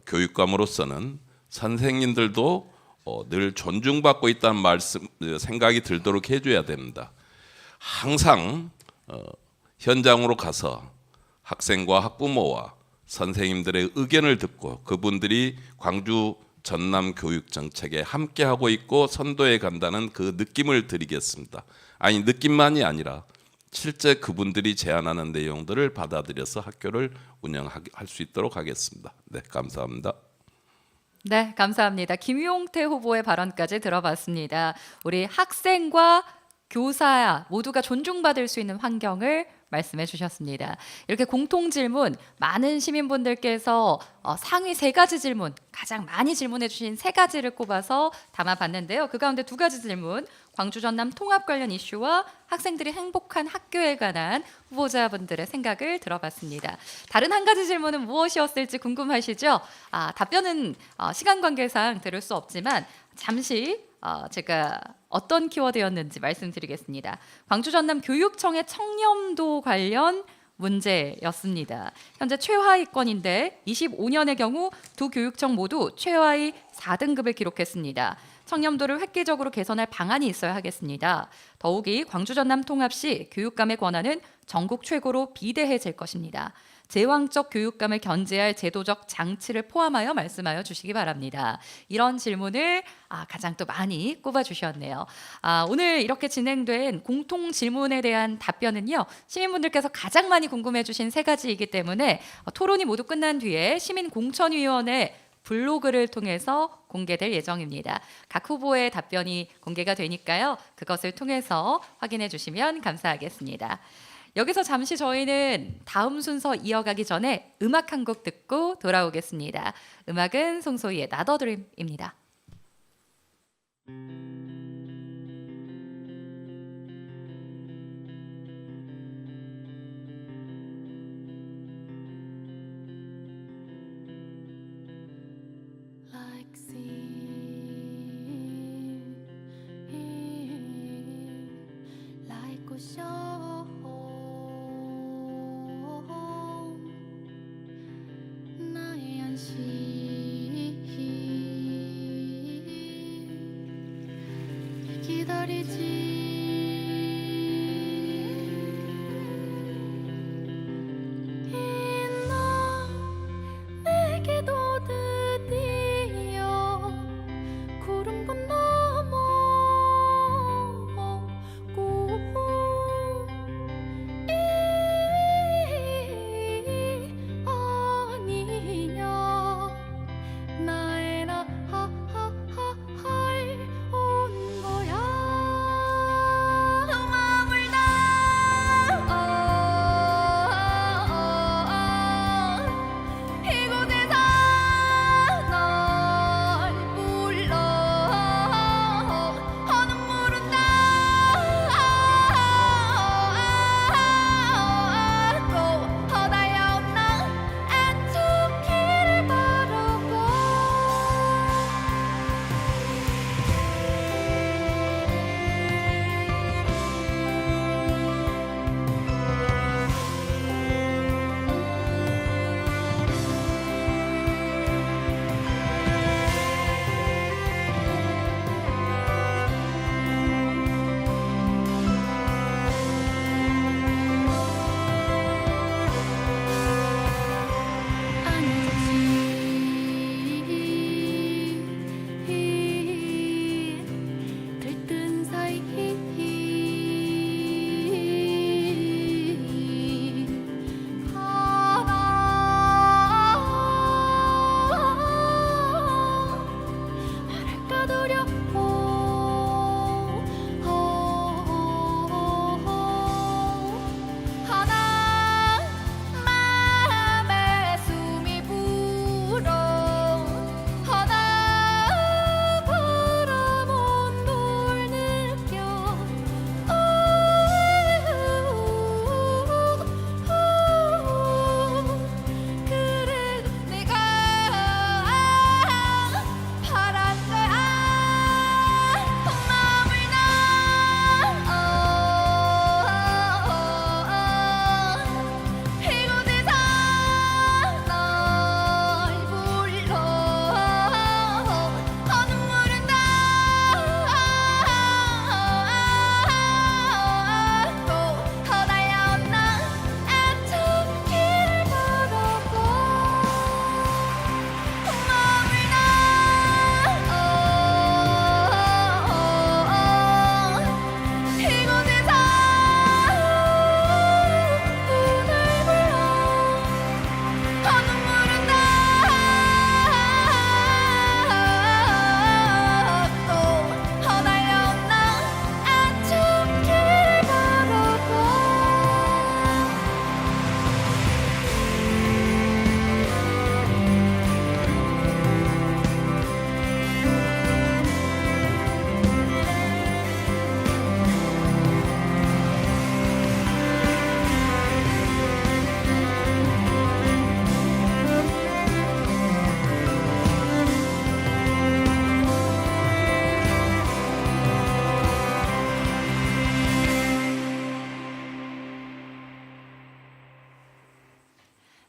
[SPEAKER 3] 교육감으로서는 선생님들도 늘 존중받고 있다는 생각이 들도록 해줘야 됩니다. 항상 현장으로 가서 학생과 학부모와 선생님들의 의견을 듣고 그분들이 광주 전남 교육 정책에 함께하고 있고 선도해 간다는 그 느낌을 드리겠습니다. 아니, 느낌만이 아니라 실제 그분들이 제안하는 내용들을 받아들여서 학교를 운영할 수 있도록 하겠습니다. 네, 감사합니다.
[SPEAKER 1] 네, 감사합니다. 김용태 후보의 발언까지 들어봤습니다. 우리 학생과 교사 모두가 존중받을 수 있는 환경을 말씀해 주셨습니다. 이렇게 공통 질문, 많은 시민분들께서 상위 3가지 질문, 가장 많이 질문해 주신 3가지를 꼽아서 담아봤는데요. 그 가운데 2가지 질문, 광주 전남 통합 관련 이슈와 학생들이 행복한 학교에 관한 후보자분들의 생각을 들어봤습니다. 다른 한 가지 질문은 무엇이었을지 궁금하시죠? 답변은 시간 관계상 들을 수 없지만 잠시 제가 어떤 키워드였는지 말씀드리겠습니다. 광주 전남 교육청의 청렴도 관련 문제였습니다. 현재 최하위권인데 25년의 경우 두 교육청 모두 최하위 4등급을 기록했습니다. 청렴도를 획기적으로 개선할 방안이 있어야 하겠습니다. 더욱이 광주 전남 통합 시 교육감의 권한은 전국 최고로 비대해질 것입니다. 제왕적 교육감을 견제할 제도적 장치를 포함하여 말씀하여 주시기 바랍니다. 이런 질문을 가장 또 많이 꼽아주셨네요. 오늘 이렇게 진행된 공통 질문에 대한 답변은요, 시민분들께서 가장 많이 궁금해 주신 3가지이기 때문에 토론이 모두 끝난 뒤에 시민공천위원회 블로그를 통해서 공개될 예정입니다. 각 후보의 답변이 공개가 되니까요, 그것을 통해서 확인해 주시면 감사하겠습니다. 여기서 잠시 저희는 다음 순서 이어가기 전에 음악 한 곡 듣고 돌아오겠습니다. 음악은 송소희의 Not a Dream입니다.
[SPEAKER 5] Like sea, like ocean. 나의 안식 기다리지. 나 내게도 드디어 구름 건너머 아니냐 나의 나할 온 거야.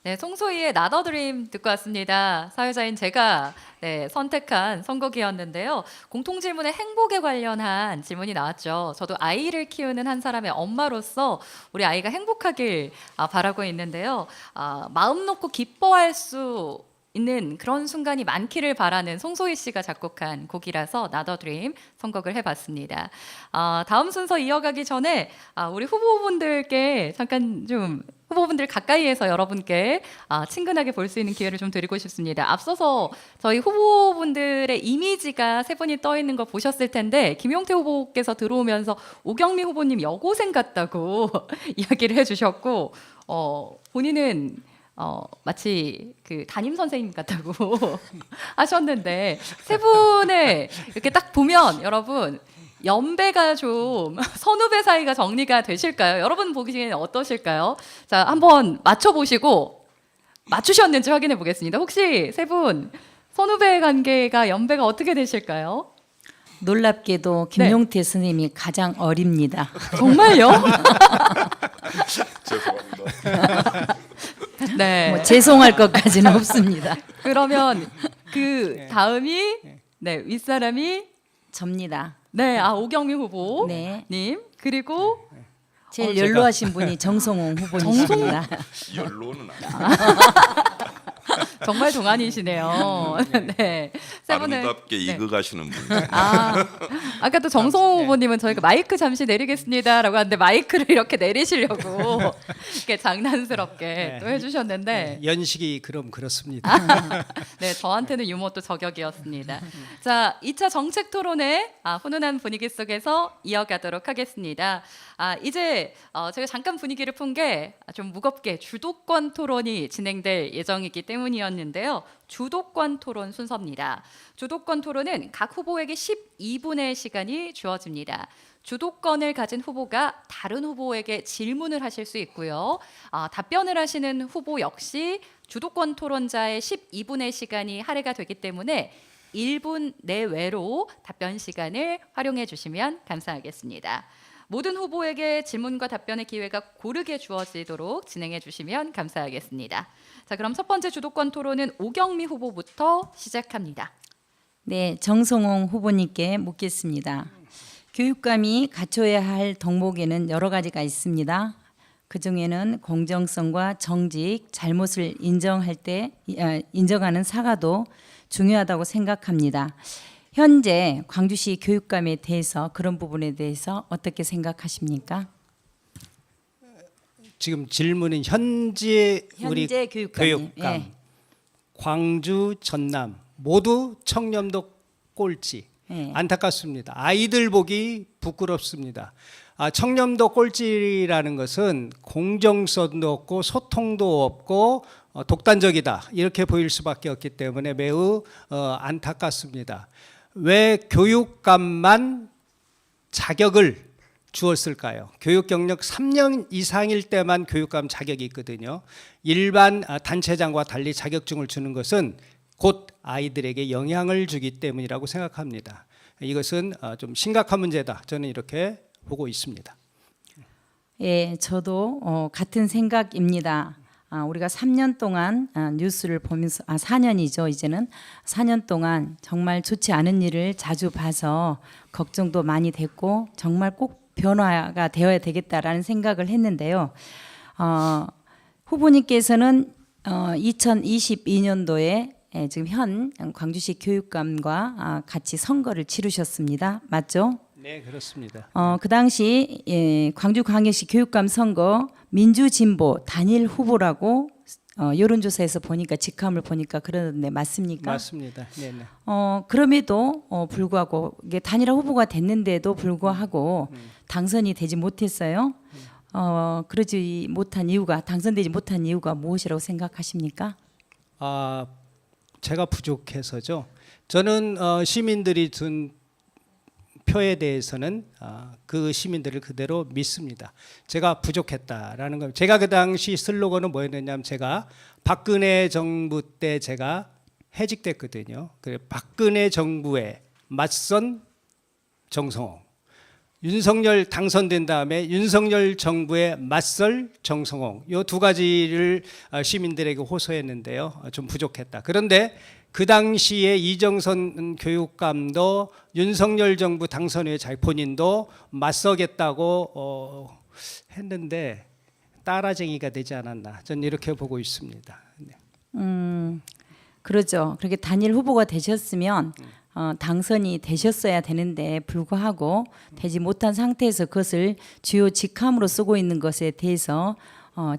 [SPEAKER 1] 네, 송소희의 나더 드림 듣고 왔습니다. 사회자인 제가 선택한 선곡이었는데요. 공통 질문의 행복에 관련한 질문이 나왔죠. 저도 아이를 키우는 한 사람의 엄마로서 우리 아이가 행복하길 바라고 있는데요. 마음 놓고 기뻐할 수 있는 그런 순간이 많기를 바라는 송소희 씨가 작곡한 곡이라서 나더 드림 선곡을 해봤습니다. 다음 순서 이어가기 전에 우리 후보분들께 잠깐 좀 후보분들 가까이에서 여러분께 친근하게 볼 수 있는 기회를 좀 드리고 싶습니다. 앞서서 저희 후보분들의 이미지가 세 분이 떠 있는 거 보셨을 텐데 김용태 후보께서 들어오면서 오경미 후보님 여고생 같다고 이야기를 해주셨고 본인은 마치 그 담임 선생님 같다고 하셨는데 세 분의 이렇게 딱 보면 여러분 연배가 좀 선후배 사이가 정리가 되실까요? 여러분 보기에는 어떠실까요? 자, 한번 맞춰보시고 맞추셨는지 확인해 보겠습니다. 혹시 세 분 선후배 관계가 연배가 어떻게 되실까요?
[SPEAKER 2] 놀랍게도 김용태 선생님이 가장 어립니다.
[SPEAKER 1] 정말요?
[SPEAKER 3] 죄송합니다.
[SPEAKER 1] 네.
[SPEAKER 2] 뭐 죄송할 것까지는 없습니다.
[SPEAKER 1] 그러면 그 다음이 윗사람이
[SPEAKER 2] 접니다.
[SPEAKER 1] 오경미 후보님
[SPEAKER 2] 네.
[SPEAKER 1] 그리고
[SPEAKER 2] 제일
[SPEAKER 4] 제가-
[SPEAKER 2] 연로하신 분이 정성홍 후보님입니다.
[SPEAKER 3] 연로는 아니에요.
[SPEAKER 1] 정말 동안이시네요. 네. 세 분은
[SPEAKER 3] 아름답게
[SPEAKER 1] 네.
[SPEAKER 3] 익어가시는 분.
[SPEAKER 1] 아까 또 정성호 후보님은 저희가 마이크 잠시 내리겠습니다라고 하는데 마이크를 이렇게 내리시려고 이렇게 장난스럽게 또 해주셨는데
[SPEAKER 4] 연식이 그럼 그렇습니다.
[SPEAKER 1] 네, 저한테는 유머 또 저격이었습니다. 자, 2차 정책 토론회 훈훈한 분위기 속에서 이어가도록 하겠습니다. 이제 제가 잠깐 분위기를 푼 게 좀 무겁게 주도권 토론이 진행될 예정이기 때문이었는데요. 주도권 토론 순서입니다. 주도권 토론은 각 후보에게 12분의 시간이 주어집니다. 주도권을 가진 후보가 다른 후보에게 질문을 하실 수 있고요. 답변을 하시는 후보 역시 주도권 토론자의 12분의 시간이 할애가 되기 때문에 1분 내외로 답변 시간을 활용해 주시면 감사하겠습니다. 모든 후보에게 질문과 답변의 기회가 고르게 주어지도록 진행해 주시면 감사하겠습니다. 자, 그럼 첫 번째 주도권 토론은 오경미 후보부터 시작합니다.
[SPEAKER 2] 네, 정성홍 후보님께 묻겠습니다. 교육감이 갖춰야 할 덕목에는 여러 가지가 있습니다. 그 중에는 공정성과 정직, 잘못을 인정하는 사과도 중요하다고 생각합니다. 현재 광주시 교육감에 대해서 그런 부분에 대해서 어떻게 생각하십니까?
[SPEAKER 4] 지금 질문은 현재 우리
[SPEAKER 2] 현재 교육감님.
[SPEAKER 4] 교육감,
[SPEAKER 2] 예.
[SPEAKER 4] 광주, 전남 모두 청렴도 꼴찌.
[SPEAKER 2] 예.
[SPEAKER 4] 안타깝습니다. 아이들 보기 부끄럽습니다. 청렴도 꼴찌라는 것은 공정성도 없고 소통도 없고 독단적이다 이렇게 보일 수밖에 없기 때문에 매우 안타깝습니다. 왜 교육감만 자격을 주었을까요? 교육 경력 3년 이상일 때만 교육감 자격이 있거든요. 일반 단체장과 달리 자격증을 주는 것은 곧 아이들에게 영향을 주기 때문이라고 생각합니다. 이것은 좀 심각한 문제다. 저는 이렇게 보고 있습니다.
[SPEAKER 2] 예, 저도 같은 생각입니다. 우리가 3년 동안 뉴스를 보면서 4년이죠. 이제는 4년 동안 정말 좋지 않은 일을 자주 봐서 걱정도 많이 됐고 정말 꼭 변화가 되어야 되겠다라는 생각을 했는데요. 후보님께서는 2022년도에 지금 현 광주시 교육감과 같이 선거를 치르셨습니다. 맞죠?
[SPEAKER 4] 네, 그렇습니다.
[SPEAKER 2] 그 당시 광주광역시 교육감 선거 민주진보 단일 후보라고 여론조사에서 보니까 직함을 보니까 그러는데 맞습니까?
[SPEAKER 4] 맞습니다. 네, 네.
[SPEAKER 2] 그럼에도 불구하고 이게 단일화 후보가 됐는데도 불구하고 당선이 되지 못했어요. 그러지 못한 이유가 당선되지 못한 이유가 무엇이라고 생각하십니까?
[SPEAKER 4] 제가 부족해서죠. 저는 시민들이 준 표에 대해서는 그 시민들을 그대로 믿습니다. 제가 부족했다라는 거. 제가 그 당시 슬로건은 뭐였느냐면 제가 박근혜 정부 때 제가 해직됐거든요. 그래 박근혜 정부에 맞선 정성홍. 윤석열 당선된 다음에 윤석열 정부에 맞설 정성홍 이 두 가지를 시민들에게 호소했는데요. 좀 부족했다. 그런데 그 당시에 이정선 교육감도 윤석열 정부 당선 후에 자기 본인도 맞서겠다고 했는데 따라쟁이가 되지 않았나. 저는 이렇게 보고 있습니다. 네.
[SPEAKER 2] 그러죠. 그렇게 단일 후보가 되셨으면 당선이 되셨어야 되는데 불구하고 되지 못한 상태에서 그것을 주요 직함으로 쓰고 있는 것에 대해서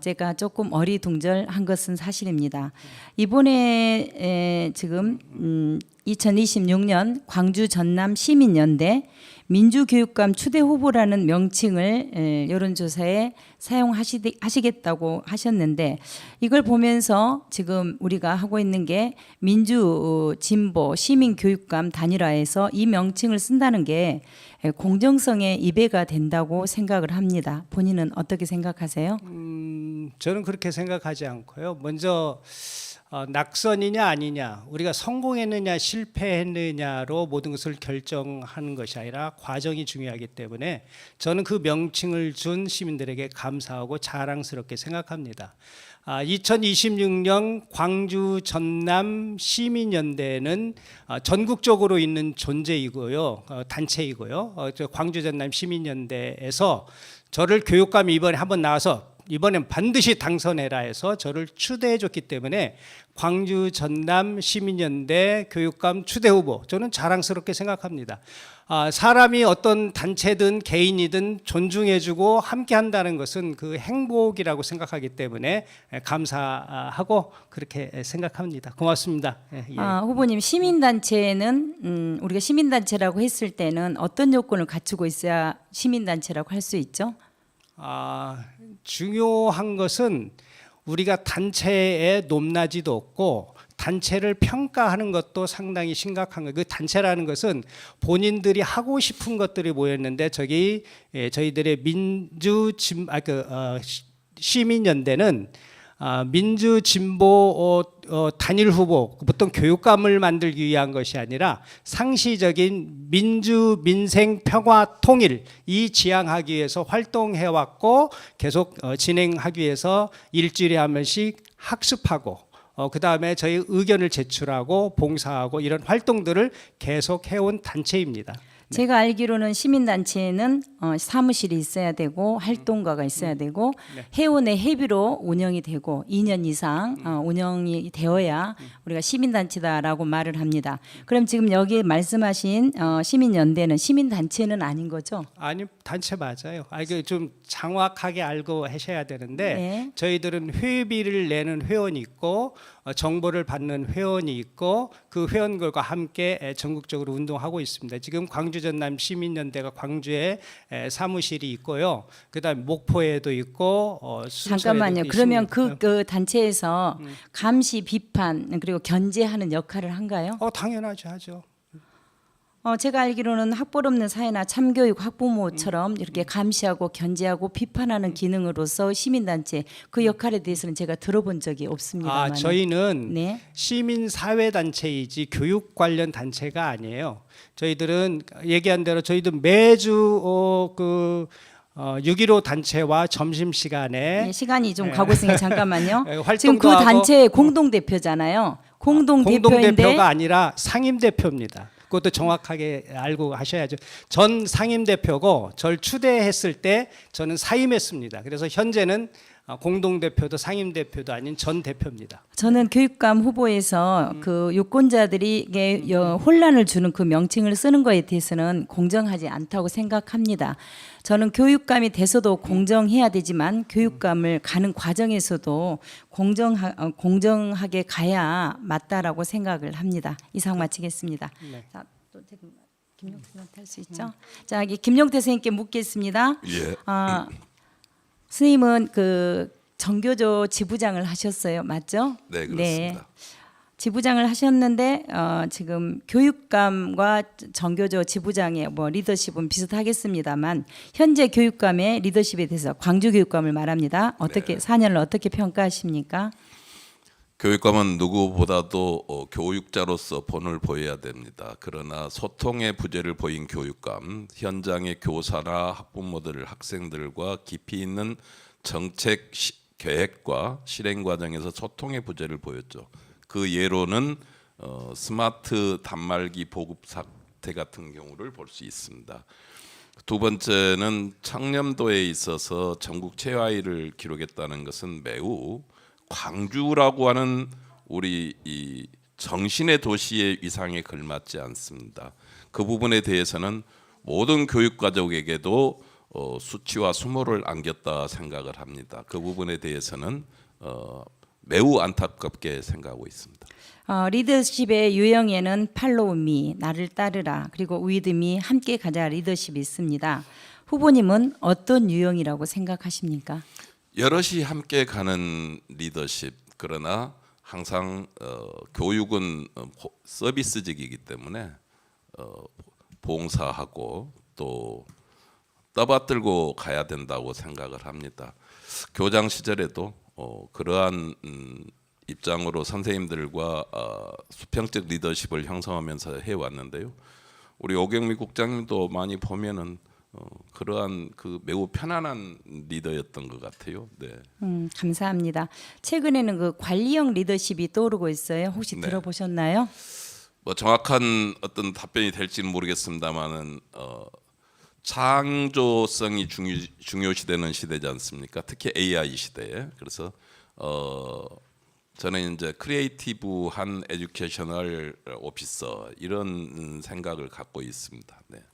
[SPEAKER 2] 제가 조금 어리둥절한 것은 사실입니다. 이번에 지금 2026년 광주 전남 시민연대 민주교육감 추대 후보라는 명칭을 여론조사에 사용하시겠다고 하셨는데 이걸 보면서 지금 우리가 하고 있는 게 민주 진보 시민교육감 단일화에서 이 명칭을 쓴다는 게 공정성에 이배가 된다고 생각을 합니다. 본인은 어떻게 생각하세요?
[SPEAKER 4] 저는 그렇게 생각하지 않고요. 먼저 낙선이냐 아니냐, 우리가 성공했느냐 실패했느냐로 모든 것을 결정하는 것이 아니라 과정이 중요하기 때문에 저는 그 명칭을 준 시민들에게 감사하고 자랑스럽게 생각합니다. 2026년 광주 전남 시민연대는 전국적으로 있는 존재이고요, 단체이고요. 광주 전남 시민연대에서 저를 교육감이 이번에 한번 나와서 이번엔 반드시 당선해라 해서 저를 추대해 줬기 때문에 광주 전남 시민연대 교육감 추대 후보 저는 자랑스럽게 생각합니다. 사람이 어떤 단체든 개인이든 존중해주고 함께한다는 것은 그 행복이라고 생각하기 때문에 감사하고 그렇게 생각합니다. 고맙습니다. 예.
[SPEAKER 2] 후보님, 시민단체는 우리가 시민단체라고 했을 때는 어떤 요건을 갖추고 있어야 시민단체라고 할 수 있죠?
[SPEAKER 4] 중요한 것은 우리가 단체의 높낮이도 없고 단체를 평가하는 것도 상당히 심각한 거예요. 그 단체라는 것은 본인들이 하고 싶은 것들이 모였는데 저희들의 시민연대는 민주 진보 단일 후보 보통 교육감을 만들기 위한 것이 아니라 상시적인 민주 민생 평화 통일 이 지향하기 위해서 활동해 왔고 계속 진행하기 위해서 일주일에 한 번씩 학습하고 그 다음에 저희 의견을 제출하고 봉사하고 이런 활동들을 계속 해온 단체입니다.
[SPEAKER 2] 제가 알기로는 시민단체는 사무실이 있어야 되고 활동가가 있어야 되고 회원의 회비로 운영이 되고 2년 이상 운영이 되어야 우리가 시민단체다라고 말을 합니다. 그럼 지금 여기 말씀하신 시민연대는 시민단체는 아닌 거죠?
[SPEAKER 4] 아니, 단체 맞아요. 좀 정확하게 알고 하셔야 되는데
[SPEAKER 2] 네.
[SPEAKER 4] 저희들은 회비를 내는 회원이 있고 정보를 받는 회원이 있고 그 회원들과 함께 전국적으로 운동하고 있습니다. 지금 광주 전남 시민연대가 광주에 사무실이 있고요. 그다음에 목포에도 있고 순천에도
[SPEAKER 2] 잠깐만요. 그러면
[SPEAKER 4] 있습니다.
[SPEAKER 2] 그 단체에서 감시, 비판 그리고 견제하는 역할을 한가요?
[SPEAKER 4] 당연하죠, 하죠.
[SPEAKER 2] 제가 알기로는 학벌 없는 사회나 참교육 학부모처럼 이렇게 감시하고 견제하고 비판하는 기능으로서 시민단체 그 역할에 대해서는 제가 들어본 적이 없습니다만.
[SPEAKER 4] 저희는
[SPEAKER 2] 네.
[SPEAKER 4] 시민사회단체이지 교육 관련 단체가 아니에요. 저희들은 얘기한 대로 저희도 매주 6.15 단체와 점심시간에
[SPEAKER 2] 네, 시간이 좀 가고 있으니까 잠깐만요.
[SPEAKER 4] 활동도
[SPEAKER 2] 지금 그
[SPEAKER 4] 하고
[SPEAKER 2] 단체의 공동대표잖아요. 공동대표인데
[SPEAKER 4] 공동대표가 아니라 상임대표입니다. 그것도 정확하게 알고 하셔야죠. 전 상임대표고 절 추대했을 때 저는 사임했습니다. 그래서 현재는 공동대표도 상임대표도 아닌 전 대표입니다.
[SPEAKER 2] 저는 교육감 후보에서 그 유권자들에게 혼란을 주는 그 명칭을 쓰는 거에 대해서는 공정하지 않다고 생각합니다. 저는 교육감이 돼서도 공정해야 되지만 교육감을 가는 과정에서도 공정하게 가야 맞다라고 생각을 합니다. 이상 마치겠습니다.
[SPEAKER 4] 네.
[SPEAKER 2] 자, 또 지금 김용태 선생님한테 할 수 있죠? 자, 김용태 선생님께 묻겠습니다.
[SPEAKER 3] 예.
[SPEAKER 2] 선생님은 그 정교조 지부장을 하셨어요, 맞죠?
[SPEAKER 3] 네, 그렇습니다.
[SPEAKER 2] 지부장을 하셨는데 지금 교육감과 정교조 지부장의 리더십은 비슷하겠습니다만 현재 교육감의 리더십에 대해서 광주 교육감을 말합니다. 어떻게 4년을 어떻게 평가하십니까?
[SPEAKER 3] 교육감은 누구보다도 교육자로서 본을 보여야 됩니다. 그러나 소통의 부재를 보인 교육감, 현장의 교사나 학부모들, 학생들과 깊이 있는 정책 계획과 실행 과정에서 소통의 부재를 보였죠. 그 예로는 스마트 단말기 보급 사태 같은 경우를 볼 수 있습니다. 두 번째는 청렴도에 있어서 전국 최하위를 기록했다는 것은 매우 광주라고 하는 우리 이 정신의 도시의 위상에 걸맞지 않습니다. 그 부분에 대해서는 모든 교육 가족에게도 수치와 수모를 안겼다 생각을 합니다. 그 부분에 대해서는 매우 안타깝게 생각하고 있습니다.
[SPEAKER 2] 리더십의 유형에는 팔로우 미, 나를 따르라, 그리고 위드 미, 함께 가자 리더십이 있습니다. 후보님은 어떤 유형이라고 생각하십니까?
[SPEAKER 3] 여럿이 함께 가는 리더십, 그러나 항상 교육은 서비스직이기 때문에 봉사하고 또 떠받들고 가야 된다고 생각을 합니다. 교장 시절에도 그러한 입장으로 선생님들과 수평적 리더십을 형성하면서 해왔는데요. 우리 오경미 국장님도 많이 보면은 그러한 그 매우 편안한 리더였던 것 같아요. 네.
[SPEAKER 2] 감사합니다. 최근에는 그 관리형 리더십이 떠오르고 있어요. 혹시
[SPEAKER 3] 네.
[SPEAKER 2] 들어보셨나요?
[SPEAKER 3] 뭐 정확한 어떤 답변이 될지는 모르겠습니다만은 창조성이 중요시되는 시대지 않습니까? 특히 AI 시대에. 그래서 저는 이제 크리에이티브한 에듀케이셔널 오피서 이런 생각을 갖고 있습니다. 네.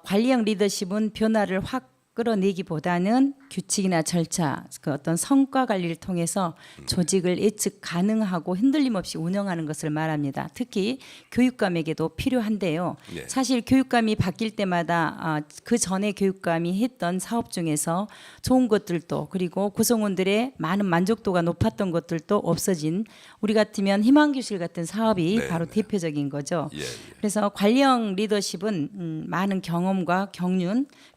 [SPEAKER 2] 관리형 리더십은 변화를 확 끌어내기보다는 규칙이나 절차, 그 어떤 성과 관리를 통해서 조직을 예측 가능하고 흔들림 없이 운영하는 것을 말합니다. 특히 교육감에게도 필요한데요.
[SPEAKER 3] 네.
[SPEAKER 2] 사실 교육감이 바뀔 때마다 그 전에 교육감이 했던 사업 중에서 좋은 것들도, 그리고 구성원들의 많은 만족도가 높았던 것들도 없어진, 우리 같으면 희망교실 같은 사업이
[SPEAKER 3] 네,
[SPEAKER 2] 바로
[SPEAKER 3] 네.
[SPEAKER 2] 대표적인 거죠.
[SPEAKER 3] 예, 예.
[SPEAKER 2] 그래서 관리형 리더십은 많은 경험과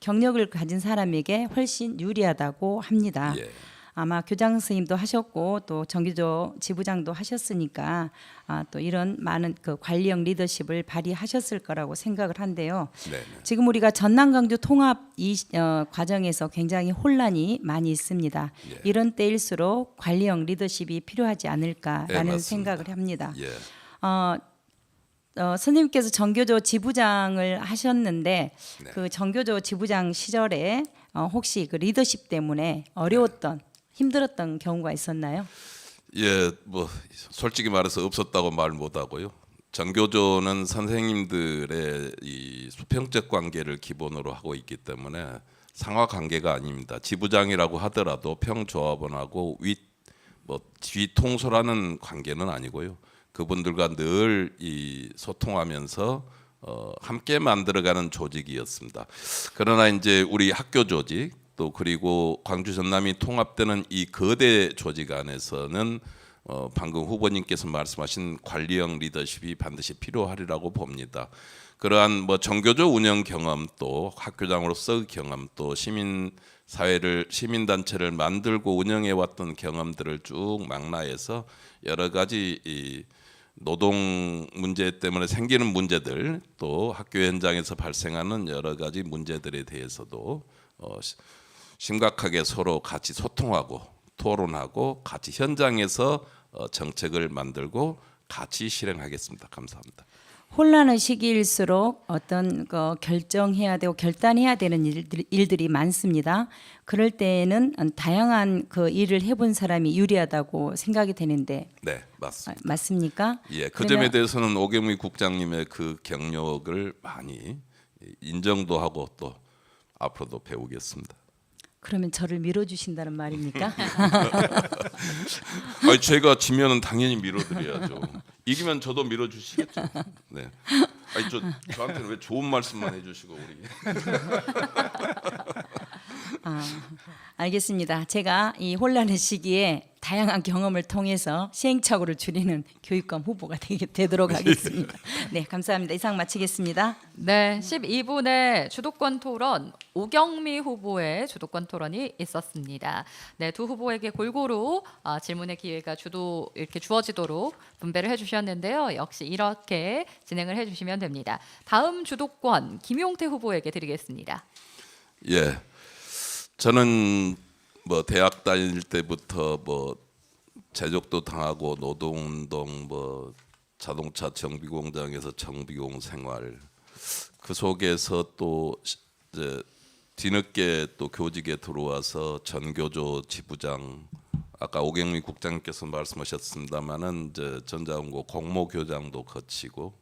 [SPEAKER 2] 경력을 가진 사람에게 훨씬 유리하다고 합니다.
[SPEAKER 3] 예.
[SPEAKER 2] 아마 교장 선생님도 하셨고 또 정규조 지부장도 하셨으니까 또 이런 많은 그 관리형 리더십을 발휘하셨을 거라고 생각을 한데요.
[SPEAKER 3] 네.
[SPEAKER 2] 지금 우리가 전남 강주 통합 과정에서 굉장히 혼란이 많이 있습니다.
[SPEAKER 3] 예.
[SPEAKER 2] 이런 때일수록 관리형 리더십이 필요하지 않을까라는
[SPEAKER 3] 네, 맞습니다.
[SPEAKER 2] 생각을 합니다.
[SPEAKER 3] 예.
[SPEAKER 2] 선생님께서 정교조 지부장을 하셨는데
[SPEAKER 3] 네.
[SPEAKER 2] 그 정교조 지부장 시절에 혹시 그 리더십 때문에 어려웠던 힘들었던 경우가 있었나요?
[SPEAKER 3] 예, 뭐 솔직히 말해서 없었다고 말 못하고요. 정교조는 선생님들의 이 수평적 관계를 기본으로 하고 있기 때문에 상하 관계가 아닙니다. 지부장이라고 하더라도 평조합원하고 뒤통솔하는 관계는 아니고요. 그분들과 늘 이 소통하면서 함께 만들어가는 조직이었습니다. 그러나 이제 우리 학교 조직 또 그리고 광주 전남이 통합되는 이 거대 조직 안에서는 방금 후보님께서 말씀하신 관리형 리더십이 반드시 필요하리라고 봅니다. 그러한 뭐 정교조 운영 경험 또 학교장으로서의 경험 또 시민단체를 만들고 운영해 왔던 경험들을 쭉 망라해서 여러 가지 이 노동 문제 때문에 생기는 문제들 또 학교 현장에서 발생하는 여러 가지 문제들에 대해서도 심각하게 서로 같이 소통하고 토론하고 같이 현장에서 정책을 만들고 같이 실행하겠습니다. 감사합니다.
[SPEAKER 2] 혼란의 시기일수록 어떤 결정해야 되고 결단해야 되는 일들이 많습니다. 그럴 때에는 다양한 그 일을 해본 사람이 유리하다고 생각이 되는데
[SPEAKER 3] 네, 맞습니다.
[SPEAKER 2] 맞습니까?
[SPEAKER 3] 예, 그 점에 대해서는 오경미 국장님의 그 경력을 많이 인정도 하고 또 앞으로도 배우겠습니다.
[SPEAKER 2] 그러면 저를 밀어주신다는 말입니까?
[SPEAKER 3] 아니 제가 지면은 당연히 밀어드려야죠. 이기면 저도 밀어주시겠죠. 네. 아니 저한테는 왜 좋은 말씀만 해주시고 우리.
[SPEAKER 2] 알겠습니다. 제가 이 혼란의 시기에 다양한 경험을 통해서 시행착오를 줄이는 교육감 후보가 되도록 하겠습니다. 네, 감사합니다. 이상 마치겠습니다.
[SPEAKER 1] 네, 12분의 주도권 토론 오경미 후보의 주도권 토론이 있었습니다. 네, 두 후보에게 골고루 질문의 기회가 이렇게 주어지도록 분배를 해주셨는데요. 역시 이렇게 진행을 해주시면 됩니다. 다음 주도권 김용태 후보에게 드리겠습니다.
[SPEAKER 3] 예, 저는 뭐 대학 다닐 때부터 뭐 제적도 당하고 노동운동, 뭐 자동차 정비 공장에서 정비공 생활, 그 속에서 또 이제 뒤늦게 또 교직에 들어와서 전교조 지부장, 아까 오경미 국장님께서 말씀하셨습니다마는 이제 전자운고 공모교장도 거치고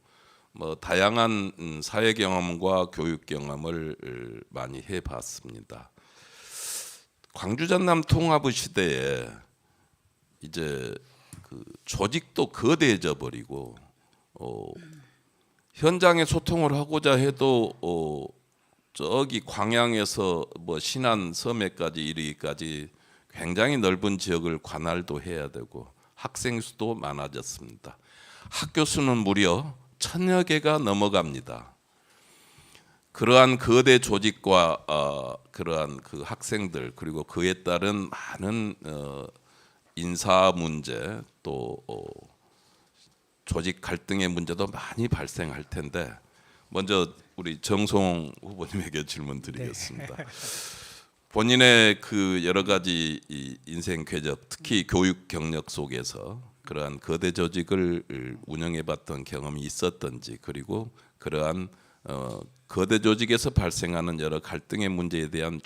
[SPEAKER 3] 뭐 다양한 사회 경험과 교육 경험을 많이 해봤습니다. 광주 전남 통합의 시대에 이제 그 조직도 거대해져 버리고 현장에 소통을 하고자 해도 저기 광양에서 뭐 신안 섬에까지 이르기까지 굉장히 넓은 지역을 관할도 해야 되고 학생 수도 많아졌습니다. 학교 수는 무려 1000여 개가 넘어갑니다. 그러한 거대 조직과 그러한 그 학생들 그리고 그에 따른 많은 인사 문제 또 조직 갈등의 문제도 많이 발생할 텐데 먼저 우리 정송 후보님에게 질문드리겠습니다. 네. 본인의 그 여러 가지 이 인생 궤적, 특히 교육 경력 속에서 그러한 거대 조직을 운영해봤던 경험이 있었던지 그리고 그러한 거대 조직에서 발생하는 여러 갈등의 문제에 대한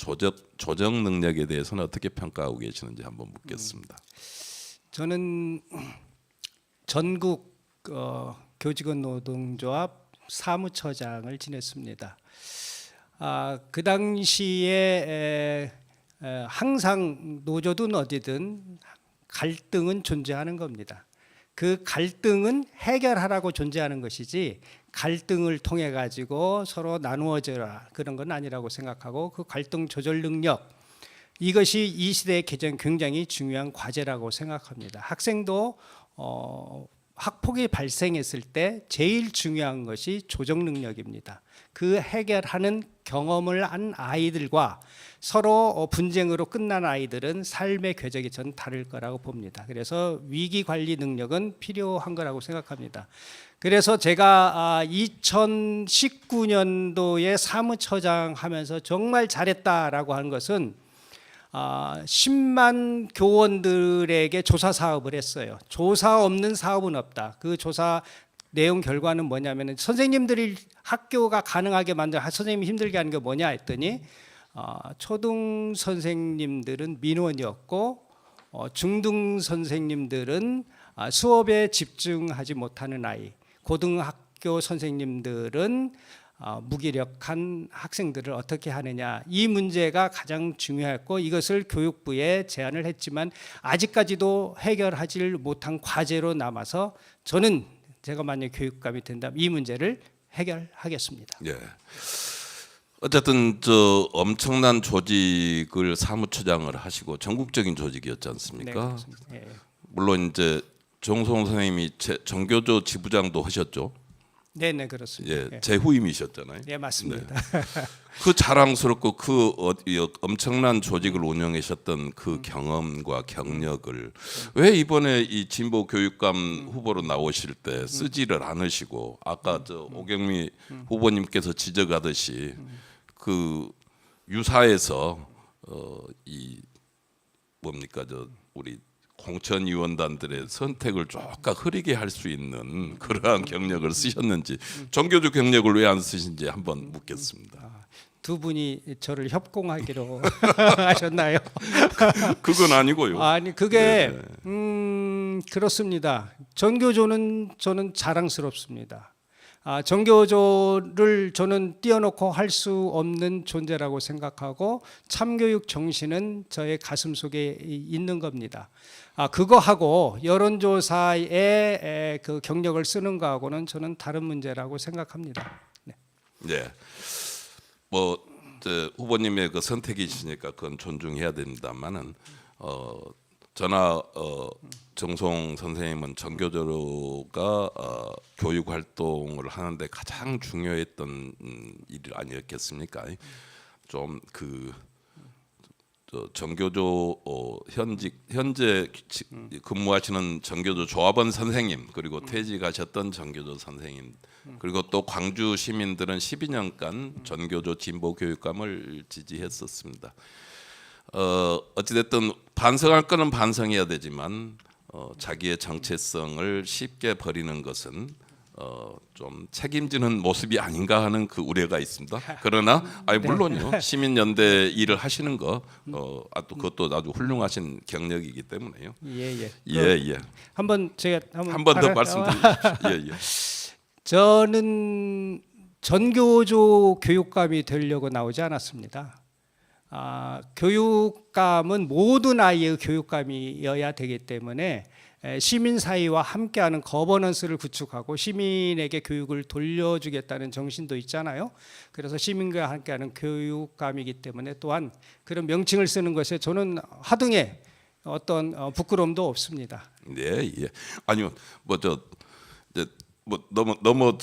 [SPEAKER 3] 조정 능력에 대해서는 어떻게 평가하고 계시는지 한번 묻겠습니다.
[SPEAKER 4] 저는 전국 교직원 노동조합 사무처장을 지냈습니다. 그 당시에 항상 노조든 어디든 갈등은 존재하는 겁니다. 그 갈등은 해결하라고 존재하는 것이지 갈등을 통해 가지고 서로 나누어져라 그런 건 아니라고 생각하고 그 갈등 조절 능력 이것이 이 시대의 개정 굉장히 중요한 과제라고 생각합니다. 학생도 학폭이 발생했을 때 제일 중요한 것이 조정 능력입니다. 그 해결하는 경험을 한 아이들과 서로 분쟁으로 끝난 아이들은 삶의 궤적이 전 다를 거라고 봅니다. 그래서 위기 관리 능력은 필요한 거라고 생각합니다. 그래서 제가 2019년도에 사무처장 하면서 정말 잘했다라고 하는 것은 10만 교원들에게 조사 사업을 했어요. 조사 없는 사업은 없다. 그 조사 내용 결과는 뭐냐면 선생님들이 학교가 가능하게 만든 선생님이 힘들게 하는 게 뭐냐 했더니 초등 선생님들은 민원이었고 중등 선생님들은 수업에 집중하지 못하는 아이, 고등학교 선생님들은 무기력한 학생들을 어떻게 하느냐 이 문제가 가장 중요했고 이것을 교육부에 제안을 했지만 아직까지도 해결하지 못한 과제로 남아서 저는 제가 만약 교육감이 된다면 이 문제를 해결하겠습니다.
[SPEAKER 3] 예. 어쨌든 저 엄청난 조직을 사무처장을 하시고 전국적인 조직이었지 않습니까?
[SPEAKER 4] 네, 예.
[SPEAKER 3] 물론 이제 정송 선생님이 정교조 지부장도 하셨죠.
[SPEAKER 4] 네, 그렇습니다.
[SPEAKER 3] 예, 제후임이셨잖아요.
[SPEAKER 4] 네, 맞습니다.
[SPEAKER 3] 네. 그 자랑스럽고 그 엄청난 조직을 운영하셨던 그 경험과 경력을 왜 이번에 이 진보 교육감 후보로 나오실 때 쓰지를 않으시고 아까 저 오경미 후보님께서 지적하듯이 그 유사에서 이 뭡니까 저 우리 공천위원단들의 선택을 조금 흐리게 할 수 있는 그러한 경력을 쓰셨는지 정교조 경력을 왜 안 쓰신지 한번 묻겠습니다.
[SPEAKER 4] 두 분이 저를 협공하기로 하셨나요?
[SPEAKER 3] 그건 아니고요.
[SPEAKER 4] 아니 그게
[SPEAKER 3] 네.
[SPEAKER 4] 그렇습니다. 전교조는 저는 자랑스럽습니다. 전교조를 저는 띄워놓고 할 수 없는 존재라고 생각하고 참교육 정신은 저의 가슴 속에 있는 겁니다. 그거하고 여론조사에 그 경력을 쓰는 거하고는 저는 다른 문제라고 생각합니다. 네.
[SPEAKER 3] 네. 뭐 후보님의 그 선택이시니까 그건 존중해야 됩니다만은 저나 정송 선생님은 전교조가 교육 활동을 하는데 가장 중요했던 일 아니었겠습니까? 좀 그 전교조 현재 근무하시는 전교조 조합원 선생님, 그리고 퇴직하셨던 전교조 선생님, 그리고 또 광주 시민들은 12년간 전교조 진보 교육감을 지지했었습니다. 어찌됐든 반성할 거는 반성해야 되지만 자기의 정체성을 쉽게 버리는 것은 좀 책임지는 모습이 아닌가 하는 그 우려가 있습니다. 그러나 물론요, 시민연대 일을 하시는 거 또 그것도 아주 훌륭하신 경력이기 때문에요.
[SPEAKER 4] 예.
[SPEAKER 3] 예.
[SPEAKER 4] 한번 제가
[SPEAKER 3] 한 번 더 말씀드리십시오. 예.
[SPEAKER 4] 저는 전교조 교육감이 되려고 나오지 않았습니다. 교육감은 모든 아이의 교육감이어야 되기 때문에 시민사회와 함께하는 거버넌스를 구축하고 시민에게 교육을 돌려주겠다는 정신도 있잖아요. 그래서 시민과 함께하는 교육감이기 때문에 또한 그런 명칭을 쓰는 것에 저는 하등의 어떤 부끄러움도 없습니다.
[SPEAKER 3] 네, 예. 아니요, 너무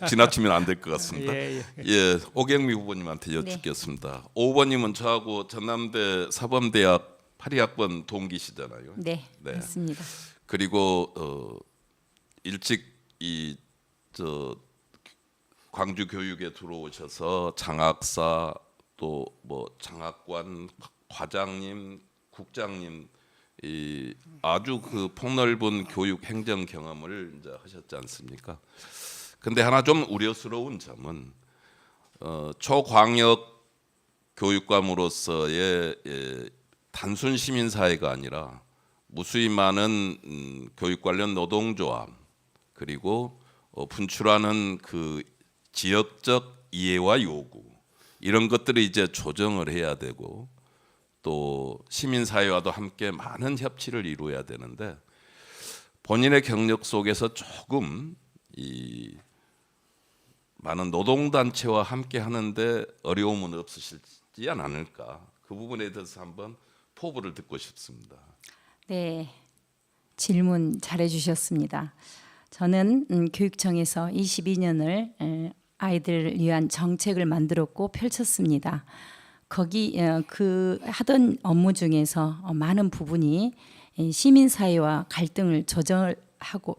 [SPEAKER 3] 지나치면 안 될 것 같습니다. 예, 오경미 후보님한테 여쭙겠습니다. 오 후보님은 저하고 전남대 사범대학 82학번 동기시잖아요.
[SPEAKER 2] 네, 맞습니다.
[SPEAKER 3] 그리고 일찍 광주 교육에 들어오셔서 장학사 또 뭐 장학관 과장님, 국장님 아주 그 폭넓은 교육 행정 경험을 이제 하셨지 않습니까? 근데 하나 좀 우려스러운 점은 초광역 교육감으로서의 단순 시민 사회가 아니라 무수히 많은 교육 관련 노동조합 그리고 분출하는 그 지역적 이해와 요구 이런 것들을 이제 조정을 해야 되고 또 시민사회와도 함께 많은 협치를 이루어야 되는데 본인의 경력 속에서 조금 이 많은 노동단체와 함께 하는데 어려움은 없으시지 않을까 그 부분에 대해서 한번 포부를 듣고 싶습니다.
[SPEAKER 2] 네, 질문 잘해주셨습니다. 저는 교육청에서 22년을 아이들을 위한 정책을 만들었고 펼쳤습니다. 거기 그 하던 업무 중에서 많은 부분이 시민사회와 갈등을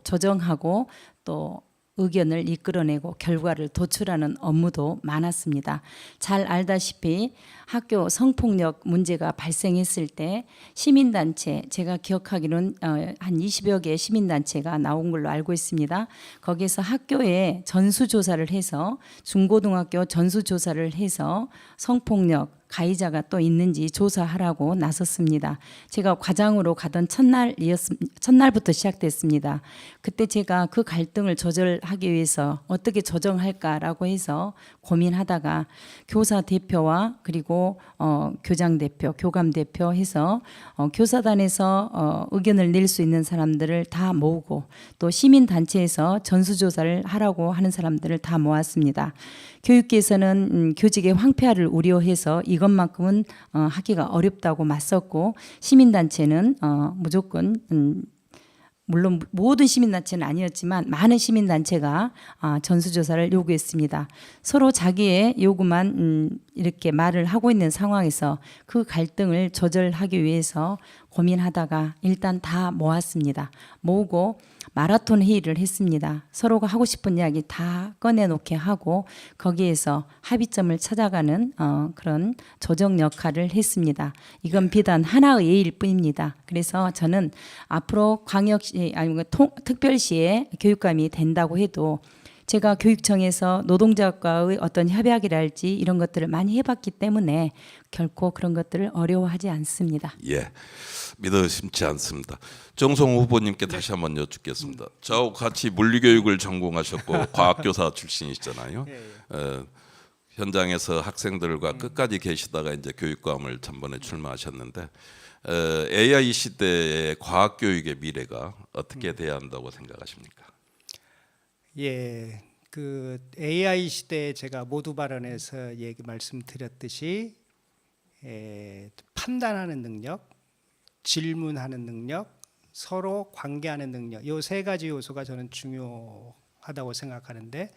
[SPEAKER 2] 조정하고 또 의견을 이끌어내고 결과를 도출하는 업무도 많았습니다. 잘 알다시피 학교 성폭력 문제가 발생했을 때 시민단체, 제가 기억하기로는 한 20여 개의 시민단체가 나온 걸로 알고 있습니다. 거기에서 학교에 전수조사를 해서 중고등학교 전수조사를 해서 성폭력 가해자가 또 있는지 조사하라고 나섰습니다. 제가 과장으로 가던 첫날부터 시작됐습니다. 그때 제가 그 갈등을 조절하기 위해서 어떻게 조정할까라고 해서 고민하다가 교사 대표와 그리고 교장 대표, 교감 대표 해서 교사단에서 의견을 낼 수 있는 사람들을 다 모으고 또 시민단체에서 전수조사를 하라고 하는 사람들을 다 모았습니다. 교육계에서는 교직의 황폐화를 우려해서 이것만큼은 하기가 어렵다고 맞섰고 시민단체는 무조건 물론 모든 시민단체는 아니었지만 많은 시민단체가 전수조사를 요구했습니다. 서로 자기의 요구만 이렇게 말을 하고 있는 상황에서 그 갈등을 조절하기 위해서 고민하다가 일단 다 모았습니다. 모으고 마라톤 회의를 했습니다. 서로가 하고 싶은 이야기 다 꺼내놓게 하고 거기에서 합의점을 찾아가는 그런 조정 역할을 했습니다. 이건 비단 하나의 예일 뿐입니다. 그래서 저는 앞으로 광역시 아니면 특별시의 교육감이 된다고 해도 제가 교육청에서 노동자과의 어떤 협약이랄지 이런 것들을 많이 해봤기 때문에 결코 그런 것들을 어려워하지 않습니다.
[SPEAKER 3] 예, 믿어 심지 않습니다. 정성 후보님께 다시 한번 여쭙겠습니다. 저하고 같이 물리교육을 전공하셨고 과학교사 출신이시잖아요. 현장에서 학생들과 끝까지 계시다가 이제 교육감을 전번에 출마하셨는데 AI 시대의 과학교육의 미래가 어떻게 돼야 한다고 생각하십니까?
[SPEAKER 4] 예, 그 AI 시대에 제가 모두 발언에서 말씀드렸듯이 판단하는 능력, 질문하는 능력, 서로 관계하는 능력, 이 세 가지 요소가 저는 중요하다고 생각하는데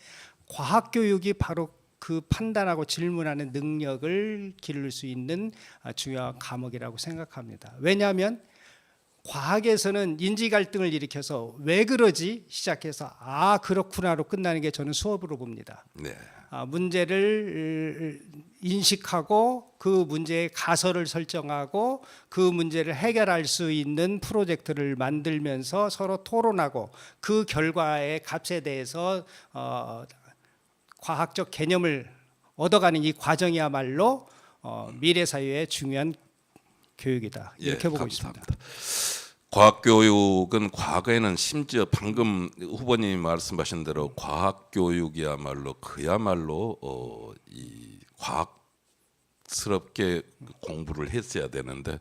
[SPEAKER 4] 과학 교육이 바로 그 판단하고 질문하는 능력을 기를 수 있는 중요한 과목이라고 생각합니다. 왜냐하면 과학에서는 인지 갈등을 일으켜서 왜 그러지 시작해서 아 그렇구나로 끝나는 게 저는 수업으로 봅니다.
[SPEAKER 3] 네.
[SPEAKER 4] 문제를 인식하고 그 문제의 가설을 설정하고 그 문제를 해결할 수 있는 프로젝트를 만들면서 서로 토론하고 그 결과의 값에 대해서 과학적 개념을 얻어가는 이 과정이야말로 미래 사회의 중요한 교육이다 이렇게 보고
[SPEAKER 3] 감사합니다.
[SPEAKER 4] 있습니다.
[SPEAKER 3] 과학교육은 과거에는 심지어 방금 후보님이 말씀하신 대로 과학교육이야말로 이 과학스럽게 공부를 했어야 되는데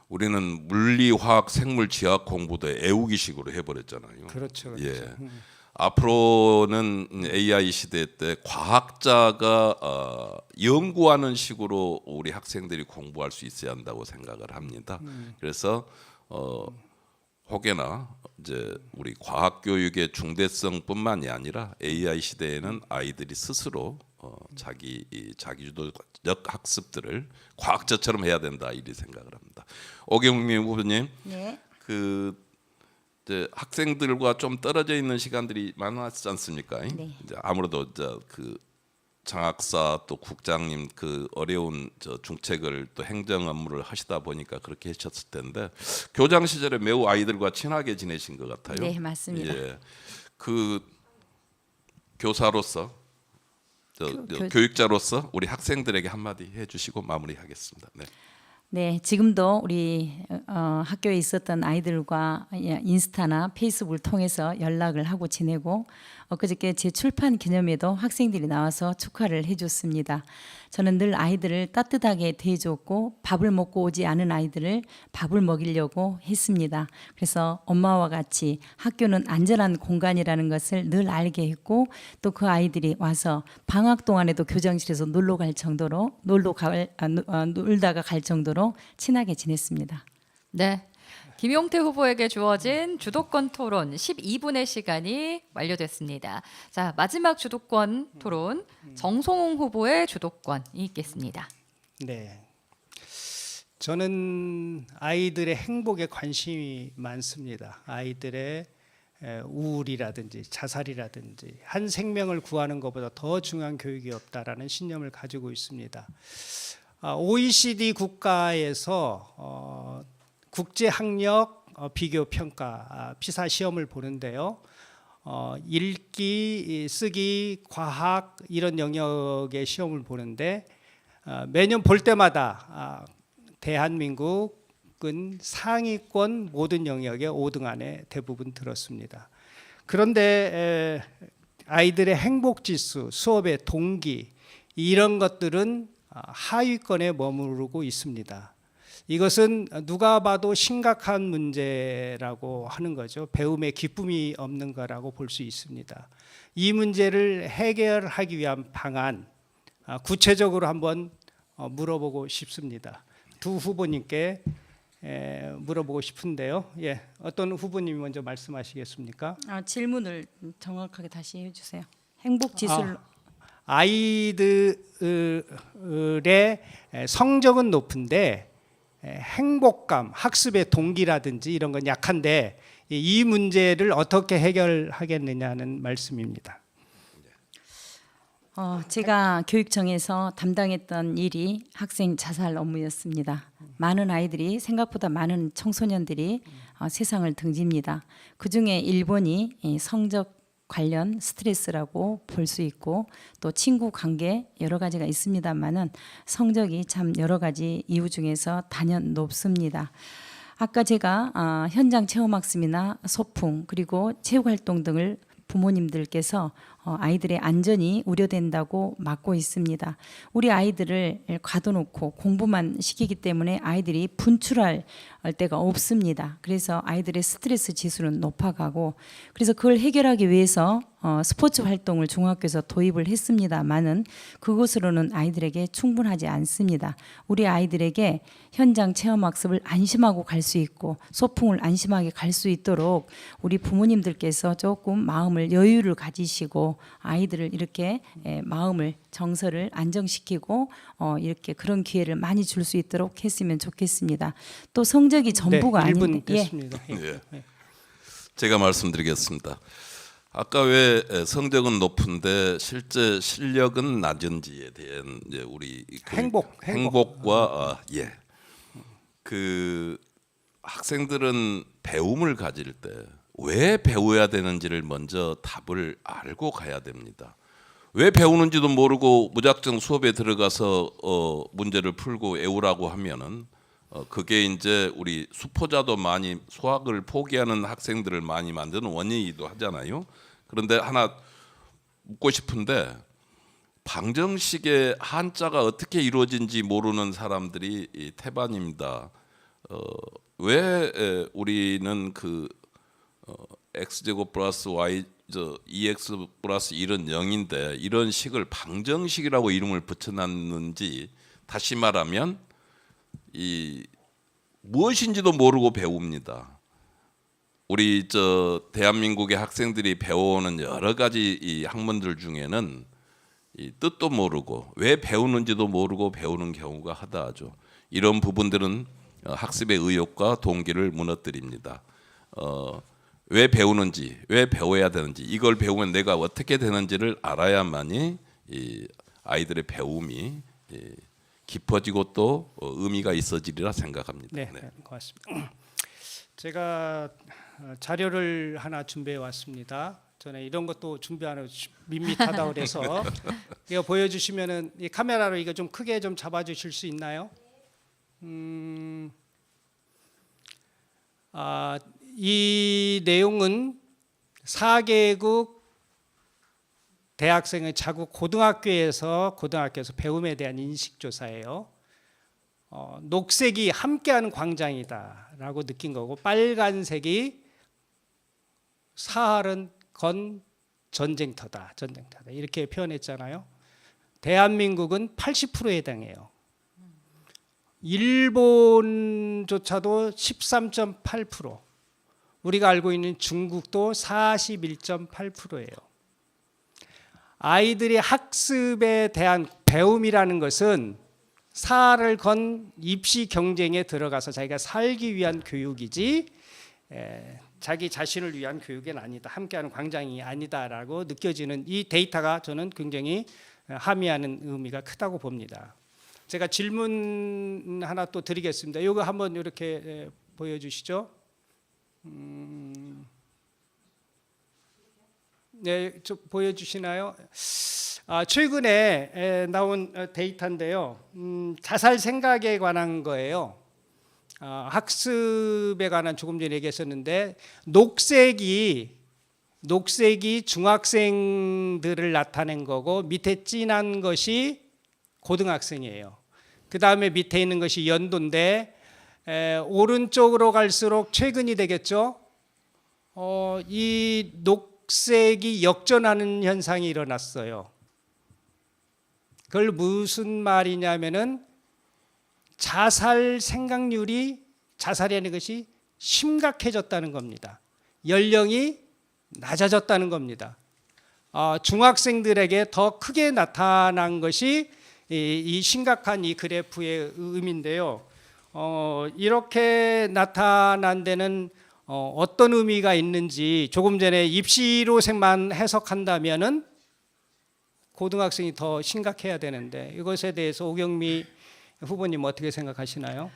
[SPEAKER 3] 우리는 물리, 화학, 생물, 지학 공부도 애우기식으로 해버렸잖아요.
[SPEAKER 4] 그렇죠.
[SPEAKER 3] 예. 앞으로는 AI 시대 때 과학자가 연구하는 식으로 우리 학생들이 공부할 수 있어야 한다고 생각을 합니다. 그래서 혹여나 이제 우리 과학 교육의 중대성뿐만이 아니라 AI 시대에는 아이들이 스스로 자기주도적 학습들을 과학자처럼 해야 된다 이렇게 생각을 합니다. 오경민 후보님,
[SPEAKER 2] 네.
[SPEAKER 3] 그 이제 학생들과 좀 떨어져 있는 시간들이 많았지 않습니까?
[SPEAKER 2] 네.
[SPEAKER 3] 이제 아무래도 그 장학사 또 국장님 그 어려운 중책을 또 행정 업무를 하시다 보니까 그렇게 하셨을 텐데 교장 시절에 매우 아이들과 친하게 지내신 것 같아요.
[SPEAKER 2] 네, 맞습니다.
[SPEAKER 3] 예, 그 교사로서 교육자로서 우리 학생들에게 한마디 해주시고 마무리하겠습니다. 네.
[SPEAKER 2] 네, 지금도 우리 학교에 있었던 아이들과 인스타나 페이스북을 통해서 연락을 하고 지내고 엊그저께 제 출판 기념회도 학생들이 나와서 축하를 해줬습니다. 저는 늘 아이들을 따뜻하게 대해줬고 밥을 먹고 오지 않은 아이들을 밥을 먹이려고 했습니다. 그래서 엄마와 같이 학교는 안전한 공간이라는 것을 늘 알게 했고 또 그 아이들이 와서 방학 동안에도 교장실에서 놀다가 갈 정도로 친하게 지냈습니다.
[SPEAKER 1] 네. 김용태 후보에게 주어진 주도권 토론 12분의 시간이 완료됐습니다. 자, 마지막 주도권 토론 정성홍 후보의 주도권이 있겠습니다.
[SPEAKER 4] 네. 저는 아이들의 행복에 관심이 많습니다. 아이들의 우울이라든지 자살이라든지 한 생명을 구하는 것보다 더 중요한 교육이 없다라는 신념을 가지고 있습니다. OECD 국가에서 국제 학력 비교 평가 피사 시험을 보는데요. 읽기, 쓰기, 과학 이런 영역의 시험을 보는데 매년 볼 때마다 대한민국은 상위권 모든 영역의 5등 안에 대부분 들었습니다. 그런데 아이들의 행복 지수, 수업의 동기 이런 것들은 하위권에 머무르고 있습니다. 이것은 누가 봐도 심각한 문제라고 하는 거죠. 배움에 기쁨이 없는 거라고 볼 수 있습니다. 이 문제를 해결하기 위한 방안 구체적으로 한번 물어보고 싶습니다. 두 후보님께 물어보고 싶은데요. 예, 어떤 후보님이 먼저 말씀하시겠습니까?
[SPEAKER 2] 질문을 정확하게 다시 해주세요. 행복 지수를
[SPEAKER 4] 아이들의 성적은 높은데 행복감, 학습의 동기라든지 이런 건 약한데 이 문제를 어떻게 해결하겠느냐는 말씀입니다.
[SPEAKER 2] 제가 교육청에서 담당했던 일이 학생 자살 업무였습니다. 많은 아이들이 생각보다 많은 청소년들이 세상을 등집니다. 그중에 일본이 성적 관련 스트레스라고 볼 수 있고 또 친구 관계 여러 가지가 있습니다만은 성적이 참 여러 가지 이유 중에서 단연 높습니다. 아까 제가 현장 체험학습이나 소풍 그리고 체육활동 등을 부모님들께서 아이들의 안전이 우려된다고 막고 있습니다. 우리 아이들을 가둬놓고 공부만 시키기 때문에 아이들이 분출할 때가 없습니다. 그래서 아이들의 스트레스 지수는 높아가고, 그래서 그걸 해결하기 위해서 스포츠 활동을 중학교에서 도입을 했습니다만은 그것으로는 아이들에게 충분하지 않습니다. 우리 아이들에게 현장 체험학습을 안심하고 갈 수 있고 소풍을 안심하게 갈 수 있도록 우리 부모님들께서 조금 마음을 여유를 가지시고 아이들을 이렇게 마음을 정서를 안정시키고 이렇게 그런 기회를 많이 줄 수 있도록 했으면 좋겠습니다. 또 성적이 전부가
[SPEAKER 4] 네, 1분
[SPEAKER 2] 아닌데
[SPEAKER 4] 됐습니다.
[SPEAKER 3] 예. 제가 말씀드리겠습니다. 아까 왜 성적은 높은데 실제 실력은 낮은지에 대한 이제 우리 그 행복과 그 학생들은 배움을 가질 때 왜 배워야 되는지를 먼저 답을 알고 가야 됩니다. 왜 배우는지도 모르고 무작정 수업에 들어가서 문제를 풀고 외우라고 하면은 그게 이제 우리 수포자도 많이 수학을 포기하는 학생들을 많이 만드는 원인이기도 하잖아요. 그런데 하나 묻고 싶은데 방정식의 한자가 어떻게 이루어진지 모르는 사람들이 태반입니다. 왜 우리는 그 x제곱 플러스 y 2x 플러스 1은 0인데 이런 식을 방정식이라고 이름을 붙여놨는지, 다시 말하면 이 무엇인지도 모르고 배웁니다. 우리 대한민국의 학생들이 배워오는 여러 가지 이 학문들 중에는 이 뜻도 모르고 왜 배우는지도 모르고 배우는 경우가 하다하죠. 이런 부분들은 학습의 의욕과 동기를 무너뜨립니다. 왜 배우는지, 왜 배워야 되는지, 이걸 배우면 내가 어떻게 되는지를 알아야만이 이 아이들의 배움이 깊어지고 또 의미가 있어지리라 생각합니다.
[SPEAKER 4] 네, 고맙습니다. 제가 자료를 하나 준비해 왔습니다. 전에 이런 것도 준비하는 밋밋하다 그래서 이거 보여주시면은 이 카메라로 이거 좀 크게 좀 잡아주실 수 있나요? 이 내용은 4개국 대학생의 자국 고등학교에서 배움에 대한 인식 조사예요. 녹색이 함께하는 광장이다라고 느낀 거고, 빨간색이 사활은 건 전쟁터다 이렇게 표현했잖아요. 대한민국은 80%에 해당해요. 일본조차도 13.8%, 우리가 알고 있는 중국도 41.8%예요. 아이들의 학습에 대한 배움이라는 것은 사활을 건 입시 경쟁에 들어가서 자기가 살기 위한 교육이지 자기 자신을 위한 교육은 아니다, 함께하는 광장이 아니다라고 느껴지는 이 데이터가 저는 굉장히 함의하는 의미가 크다고 봅니다. 제가 질문 하나 또 드리겠습니다. 이거 한번 이렇게 보여주시죠. 네, 좀 보여주시나요? 최근에 나온 데이터인데요. 자살 생각에 관한 거예요. 학습에 관한 조금 전에 얘기했었는데, 녹색이 중학생들을 나타낸 거고 밑에 진한 것이 고등학생이에요. 그 다음에 밑에 있는 것이 연도인데 오른쪽으로 갈수록 최근이 되겠죠. 이 녹색이 역전하는 현상이 일어났어요. 그걸 무슨 말이냐면은 자살 생각률이, 자살이라는 것이 심각해졌다는 겁니다. 연령이 낮아졌다는 겁니다. 중학생들에게 더 크게 나타난 것이 이 심각한 이 그래프의 의미인데요. 이렇게 나타난 데는 어떤 의미가 있는지, 조금 전에 입시로만 해석한다면은 고등학생이 더 심각해야 되는데, 이것에 대해서 오경미 후보님 어떻게 생각하시나요?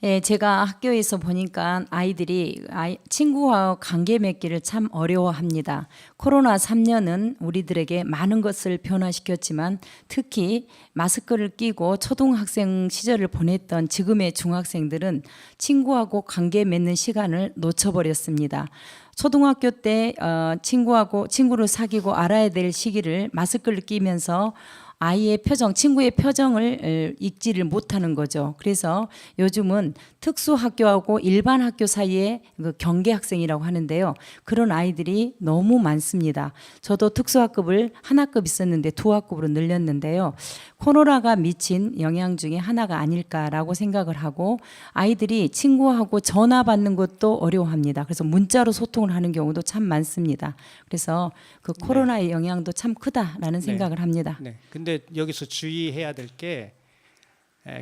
[SPEAKER 2] 예, 제가 학교에서 보니까 아이들이 친구와 관계 맺기를 참 어려워합니다. 코로나 3년은 우리들에게 많은 것을 변화시켰지만 특히 마스크를 끼고 초등학생 시절을 보냈던 지금의 중학생들은 친구하고 관계 맺는 시간을 놓쳐버렸습니다. 초등학교 때 친구를 사귀고 알아야 될 시기를 마스크를 끼면서 아이의 표정, 친구의 표정을 읽지를 못하는 거죠. 그래서 요즘은 특수학교하고 일반 학교 사이에 그 경계학생이라고 하는데요. 그런 아이들이 너무 많습니다. 저도 특수학급을 하나급 있었는데 두 학급으로 늘렸는데요. 코로나가 미친 영향 중에 하나가 아닐까라고 생각을 하고 아이들이 친구하고 전화 받는 것도 어려워합니다. 그래서 문자로 소통을 하는 경우도 참 많습니다. 그래서 그 코로나의 영향도 참 크다라는 생각을 합니다.
[SPEAKER 4] 네. 근데 여기서 주의해야 될 게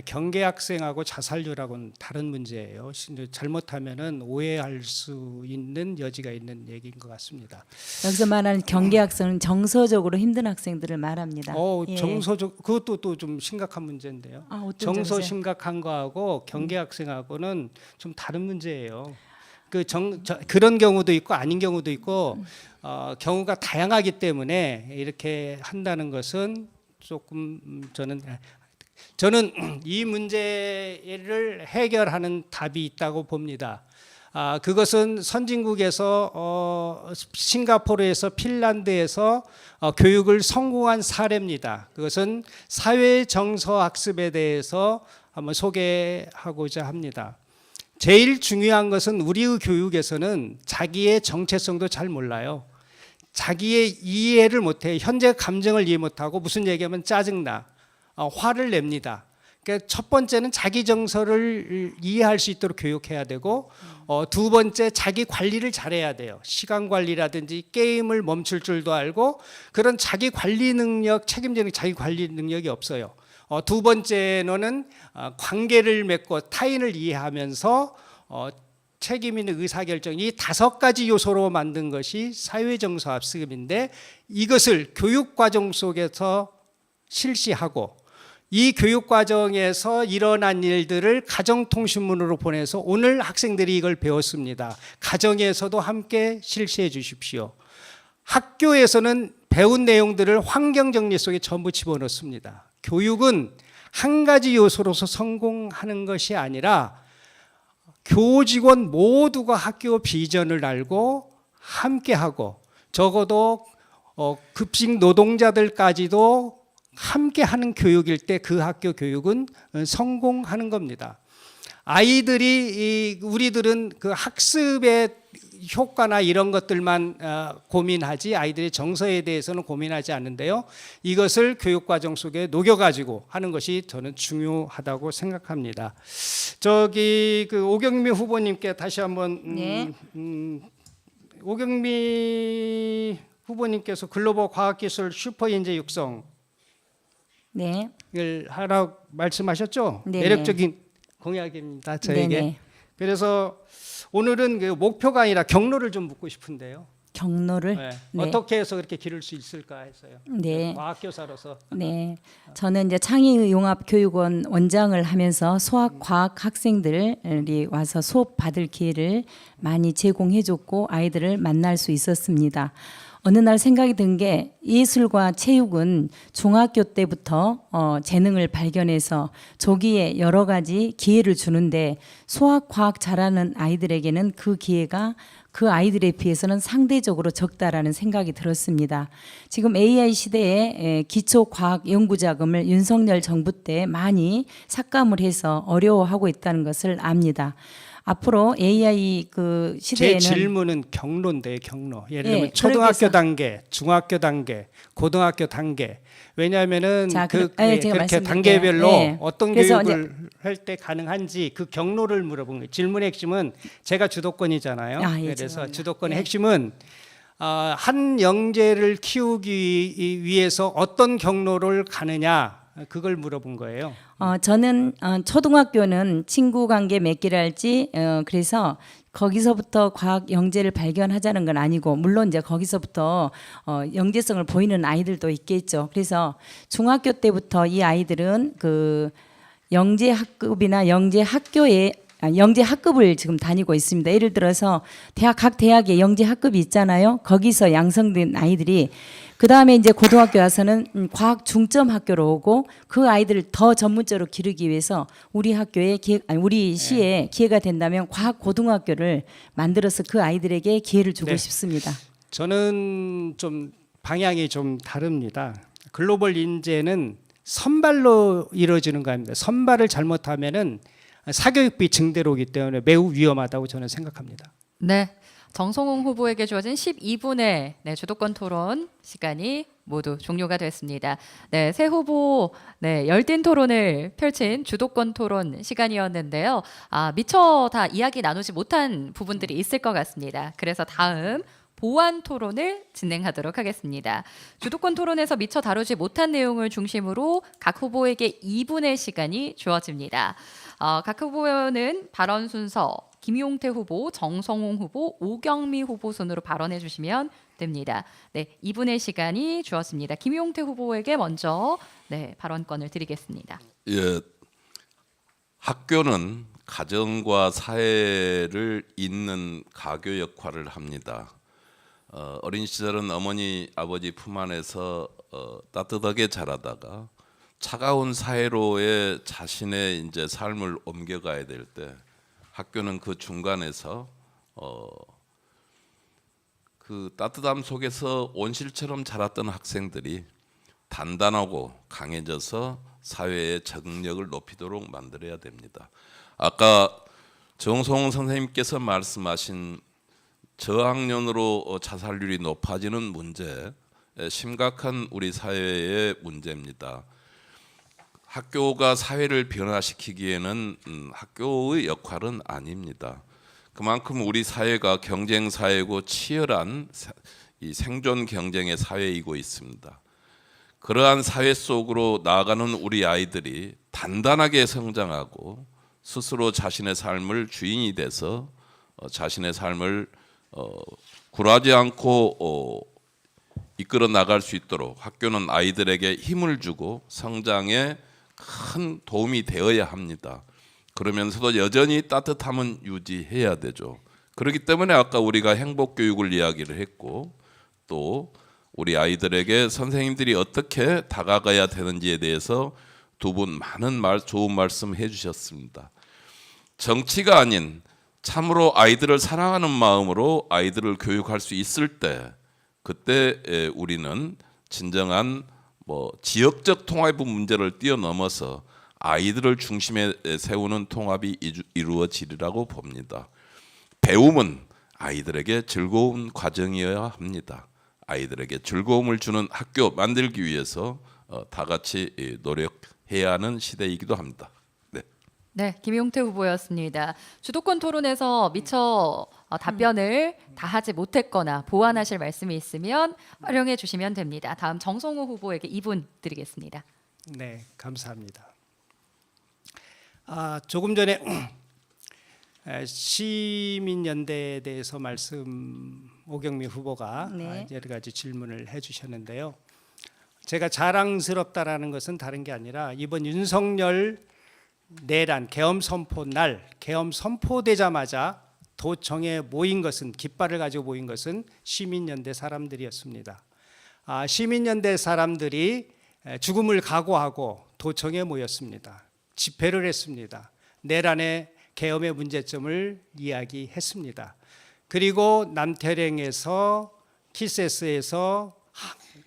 [SPEAKER 4] 경계 학생하고 자살률하고는 다른 문제예요. 잘못하면은 오해할 수 있는 여지가 있는 얘기인 것 같습니다.
[SPEAKER 2] 여기서 말하는 경계 학생은 정서적으로 힘든 학생들을 말합니다. 예.
[SPEAKER 4] 정서적 그것도 또 좀 심각한 문제인데요.
[SPEAKER 2] 어떤
[SPEAKER 4] 정서
[SPEAKER 2] 점에서요?
[SPEAKER 4] 심각한 거하고 경계 학생하고는 좀 다른 문제예요. 그런 경우도 있고 아닌 경우도 있고 경우가 다양하기 때문에 이렇게 한다는 것은 조금 저는 이 문제를 해결하는 답이 있다고 봅니다. 그것은 선진국에서 싱가포르에서 핀란드에서 교육을 성공한 사례입니다. 그것은 사회 정서 학습에 대해서 한번 소개하고자 합니다. 제일 중요한 것은 우리의 교육에서는 자기의 정체성도 잘 몰라요. 자기의 이해를 못해. 현재 감정을 이해 못하고 무슨 얘기하면 짜증나. 화를 냅니다. 그러니까 첫 번째는 자기 정서를 이해할 수 있도록 교육해야 되고 두 번째 자기 관리를 잘해야 돼요. 시간 관리라든지 게임을 멈출 줄도 알고 그런 자기 관리 능력, 책임지는 자기 관리 능력이 없어요. 두 번째는 관계를 맺고 타인을 이해하면서 책임 있는 의사결정 이 5가지 요소로 만든 것이 사회정서 학습인데 이것을 교육과정 속에서 실시하고 이 교육과정에서 일어난 일들을 가정통신문으로 보내서 오늘 학생들이 이걸 배웠습니다. 가정에서도 함께 실시해 주십시오. 학교에서는 배운 내용들을 환경정리 속에 전부 집어넣습니다. 교육은 한 가지 요소로서 성공하는 것이 아니라 교직원 모두가 학교 비전을 알고 함께하고 적어도 급식 노동자들까지도 함께하는 교육일 때 그 학교 교육은 성공하는 겁니다. 우리들은 그 학습의 효과나 이런 것들만 고민하지 아이들의 정서에 대해서는 고민하지 않는데요. 이것을 교육과정 속에 녹여가지고 하는 것이 저는 중요하다고 생각합니다. 오경미 후보님께 다시 한번
[SPEAKER 2] 네.
[SPEAKER 4] 오경미 후보님께서 글로벌 과학기술 슈퍼인재 육성을
[SPEAKER 2] 네.
[SPEAKER 4] 하라고 말씀하셨죠?
[SPEAKER 2] 네네.
[SPEAKER 4] 매력적인 공약입니다. 저에게.
[SPEAKER 2] 네네.
[SPEAKER 4] 그래서 오늘은 그 목표가 아니라 경로를 좀 묻고 싶은데요.
[SPEAKER 2] 경로를
[SPEAKER 4] 네.
[SPEAKER 2] 네.
[SPEAKER 4] 어떻게 해서 그렇게 기를 수 있을까 해서요.
[SPEAKER 2] 네.
[SPEAKER 4] 과학교사로서.
[SPEAKER 2] 네, 저는 이제 창의융합교육원 원장을 하면서 수학과학 학생들이 와서 수업 받을 기회를 많이 제공해줬고 아이들을 만날 수 있었습니다. 어느 날 생각이 든 게 예술과 체육은 중학교 때부터 재능을 발견해서 조기에 여러 가지 기회를 주는데 수학, 과학 잘하는 아이들에게는 그 기회가 그 아이들에 비해서는 상대적으로 적다라는 생각이 들었습니다. 지금 AI 시대에 기초과학 연구자금을 윤석열 정부 때 많이 삭감을 해서 어려워하고 있다는 것을 압니다. 앞으로 AI 그 시대에는
[SPEAKER 4] 제 질문은 경로인데요, 경로. 예를 들면
[SPEAKER 2] 예,
[SPEAKER 4] 초등학교
[SPEAKER 2] 그래서-
[SPEAKER 4] 단계, 중학교 단계, 고등학교 단계. 왜냐하면은
[SPEAKER 2] 자,
[SPEAKER 4] 제가
[SPEAKER 2] 그렇게
[SPEAKER 4] 그렇게
[SPEAKER 2] 말씀드릴게요.
[SPEAKER 4] 단계별로
[SPEAKER 2] 예.
[SPEAKER 4] 어떤
[SPEAKER 2] 그래서
[SPEAKER 4] 교육을 할 때 가능한지 그 경로를 물어본 거예요. 질문의 핵심은 제가 주도권이잖아요.
[SPEAKER 2] 예,
[SPEAKER 4] 그래서
[SPEAKER 2] 죄송합니다.
[SPEAKER 4] 주도권의
[SPEAKER 2] 예.
[SPEAKER 4] 핵심은 한 영재를 키우기 위해서 어떤 경로를 가느냐 그걸 물어본 거예요.
[SPEAKER 2] 저는 초등학교는 친구 관계 맺기를 할지 그래서 거기서부터 과학 영재를 발견하자는 건 아니고 물론 이제 거기서부터 영재성을 보이는 아이들도 있겠죠. 그래서 중학교 때부터 이 아이들은 그 영재 학급이나 영재 학교에 영재 학급을 지금 다니고 있습니다. 예를 들어서 각 대학에 영재 학급이 있잖아요. 거기서 양성된 아이들이 그 다음에 이제 고등학교 와서는 과학 중점 학교로 오고 그 아이들을 더 전문적으로 기르기 위해서 우리 학교에 우리 시에 기회가 된다면 과학 고등학교를 만들어서 그 아이들에게 기회를 주고
[SPEAKER 4] 네.
[SPEAKER 2] 싶습니다.
[SPEAKER 4] 저는 좀 방향이 좀 다릅니다. 글로벌 인재는 선발로 이루어지는 겁니다. 선발을 잘못하면은 사교육비 증대로 오기 때문에 매우 위험하다고 저는 생각합니다.
[SPEAKER 1] 네. 정성홍 후보에게 주어진 12분의 주도권 토론 시간이 모두 종료가 됐습니다. 네, 새 후보 열띤 토론을 펼친 주도권 토론 시간이었는데요. 미처 다 이야기 나누지 못한 부분들이 있을 것 같습니다. 그래서 다음 보완 토론을 진행하도록 하겠습니다. 주도권 토론에서 미처 다루지 못한 내용을 중심으로 각 후보에게 2분의 시간이 주어집니다. 각 후보는 발언 순서 김용태 후보, 정성홍 후보, 오경미 후보 순으로 발언해 주시면 됩니다. 네, 2분의 시간이 주어집니다. 김용태 후보에게 먼저 발언권을 드리겠습니다.
[SPEAKER 3] 예, 학교는 가정과 사회를 잇는 가교 역할을 합니다. 어린 시절은 어머니 아버지 품 안에서 따뜻하게 자라다가 차가운 사회로의 자신의 이제 삶을 옮겨가야 될 때 학교는 그 중간에서 그 따뜻함 속에서 온실처럼 자랐던 학생들이 단단하고 강해져서 사회의 적응력을 높이도록 만들어야 됩니다. 아까 정성홍 선생님께서 말씀하신 저학년으로 자살률이 높아지는 문제, 심각한 우리 사회의 문제입니다. 학교가 사회를 변화시키기에는 학교의 역할은 아닙니다. 그만큼 우리 사회가 경쟁 사회고 치열한 이 생존 경쟁의 사회이고 있습니다. 그러한 사회 속으로 나아가는 우리 아이들이 단단하게 성장하고 스스로 자신의 삶을 주인이 돼서 자신의 삶을 굴하지 않고 이끌어 나갈 수 있도록 학교는 아이들에게 힘을 주고 성장에 큰 도움이 되어야 합니다. 그러면서도 여전히 따뜻함은 유지해야 되죠. 그렇기 때문에 아까 우리가 행복 교육을 이야기를 했고 또 우리 아이들에게 선생님들이 어떻게 다가가야 되는지에 대해서 두 분 많은 좋은 말씀 해주셨습니다. 정치가 아닌 참으로 아이들을 사랑하는 마음으로 아이들을 교육할 수 있을 때 그때 우리는 진정한 지역적 통합의 문제를 뛰어넘어서 아이들을 중심에 세우는 통합이 이루어지리라고 봅니다. 배움은 아이들에게 즐거운 과정이어야 합니다. 아이들에게 즐거움을 주는 학교 만들기 위해서 다 같이 노력해야 하는 시대이기도 합니다.
[SPEAKER 1] 네, 김용태 후보였습니다. 주도권 토론에서 미처 답변을 다 하지 못했거나 보완하실 말씀이 있으면 활용해 주시면 됩니다. 다음 정성호 후보에게 2분 드리겠습니다.
[SPEAKER 4] 네, 감사합니다. 조금 전에 시민연대에 대해서 오경미 후보가
[SPEAKER 2] 네.
[SPEAKER 4] 여러 가지 질문을 해주셨는데요. 제가 자랑스럽다라는 것은 다른 게 아니라 이번 윤석열 내란 계엄 선포 날 계엄 선포되자마자 도청에 모인 것은 깃발을 가지고 모인 것은 시민연대 사람들이었습니다. 시민연대 사람들이 죽음을 각오하고 도청에 모였습니다. 집회를 했습니다. 내란의 계엄의 문제점을 이야기했습니다. 그리고 남태령에서 키세스에서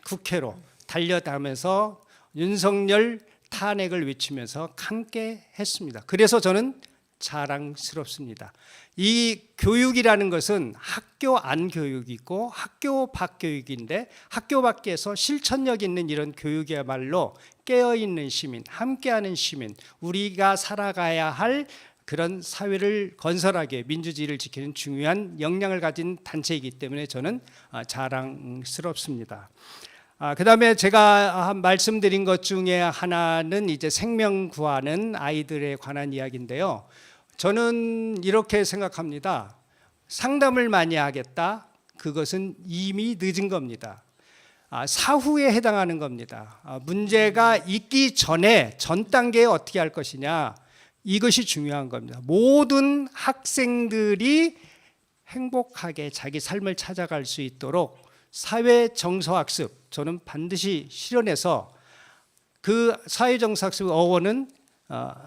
[SPEAKER 4] 국회로 달려가면서 윤석열 탄핵을 외치면서 함께 했습니다. 그래서 저는 자랑스럽습니다. 이 교육이라는 것은 학교 안 교육이 있고 학교 밖 교육인데 학교 밖에서 실천력 있는 이런 교육이야말로 깨어있는 시민, 함께하는 시민, 우리가 살아가야 할 그런 사회를 건설하게 민주주의를 지키는 중요한 역량을 가진 단체이기 때문에 저는 자랑스럽습니다. 그다음에 제가 말씀드린 것 중에 하나는 이제 생명 구하는 아이들에 관한 이야기인데요. 저는 이렇게 생각합니다. 상담을 많이 하겠다. 그것은 이미 늦은 겁니다. 사후에 해당하는 겁니다. 문제가 있기 전에 전 단계에 어떻게 할 것이냐. 이것이 중요한 겁니다. 모든 학생들이 행복하게 자기 삶을 찾아갈 수 있도록 사회 정서학습 저는 반드시 실현해서 그 사회 정서학습 어원은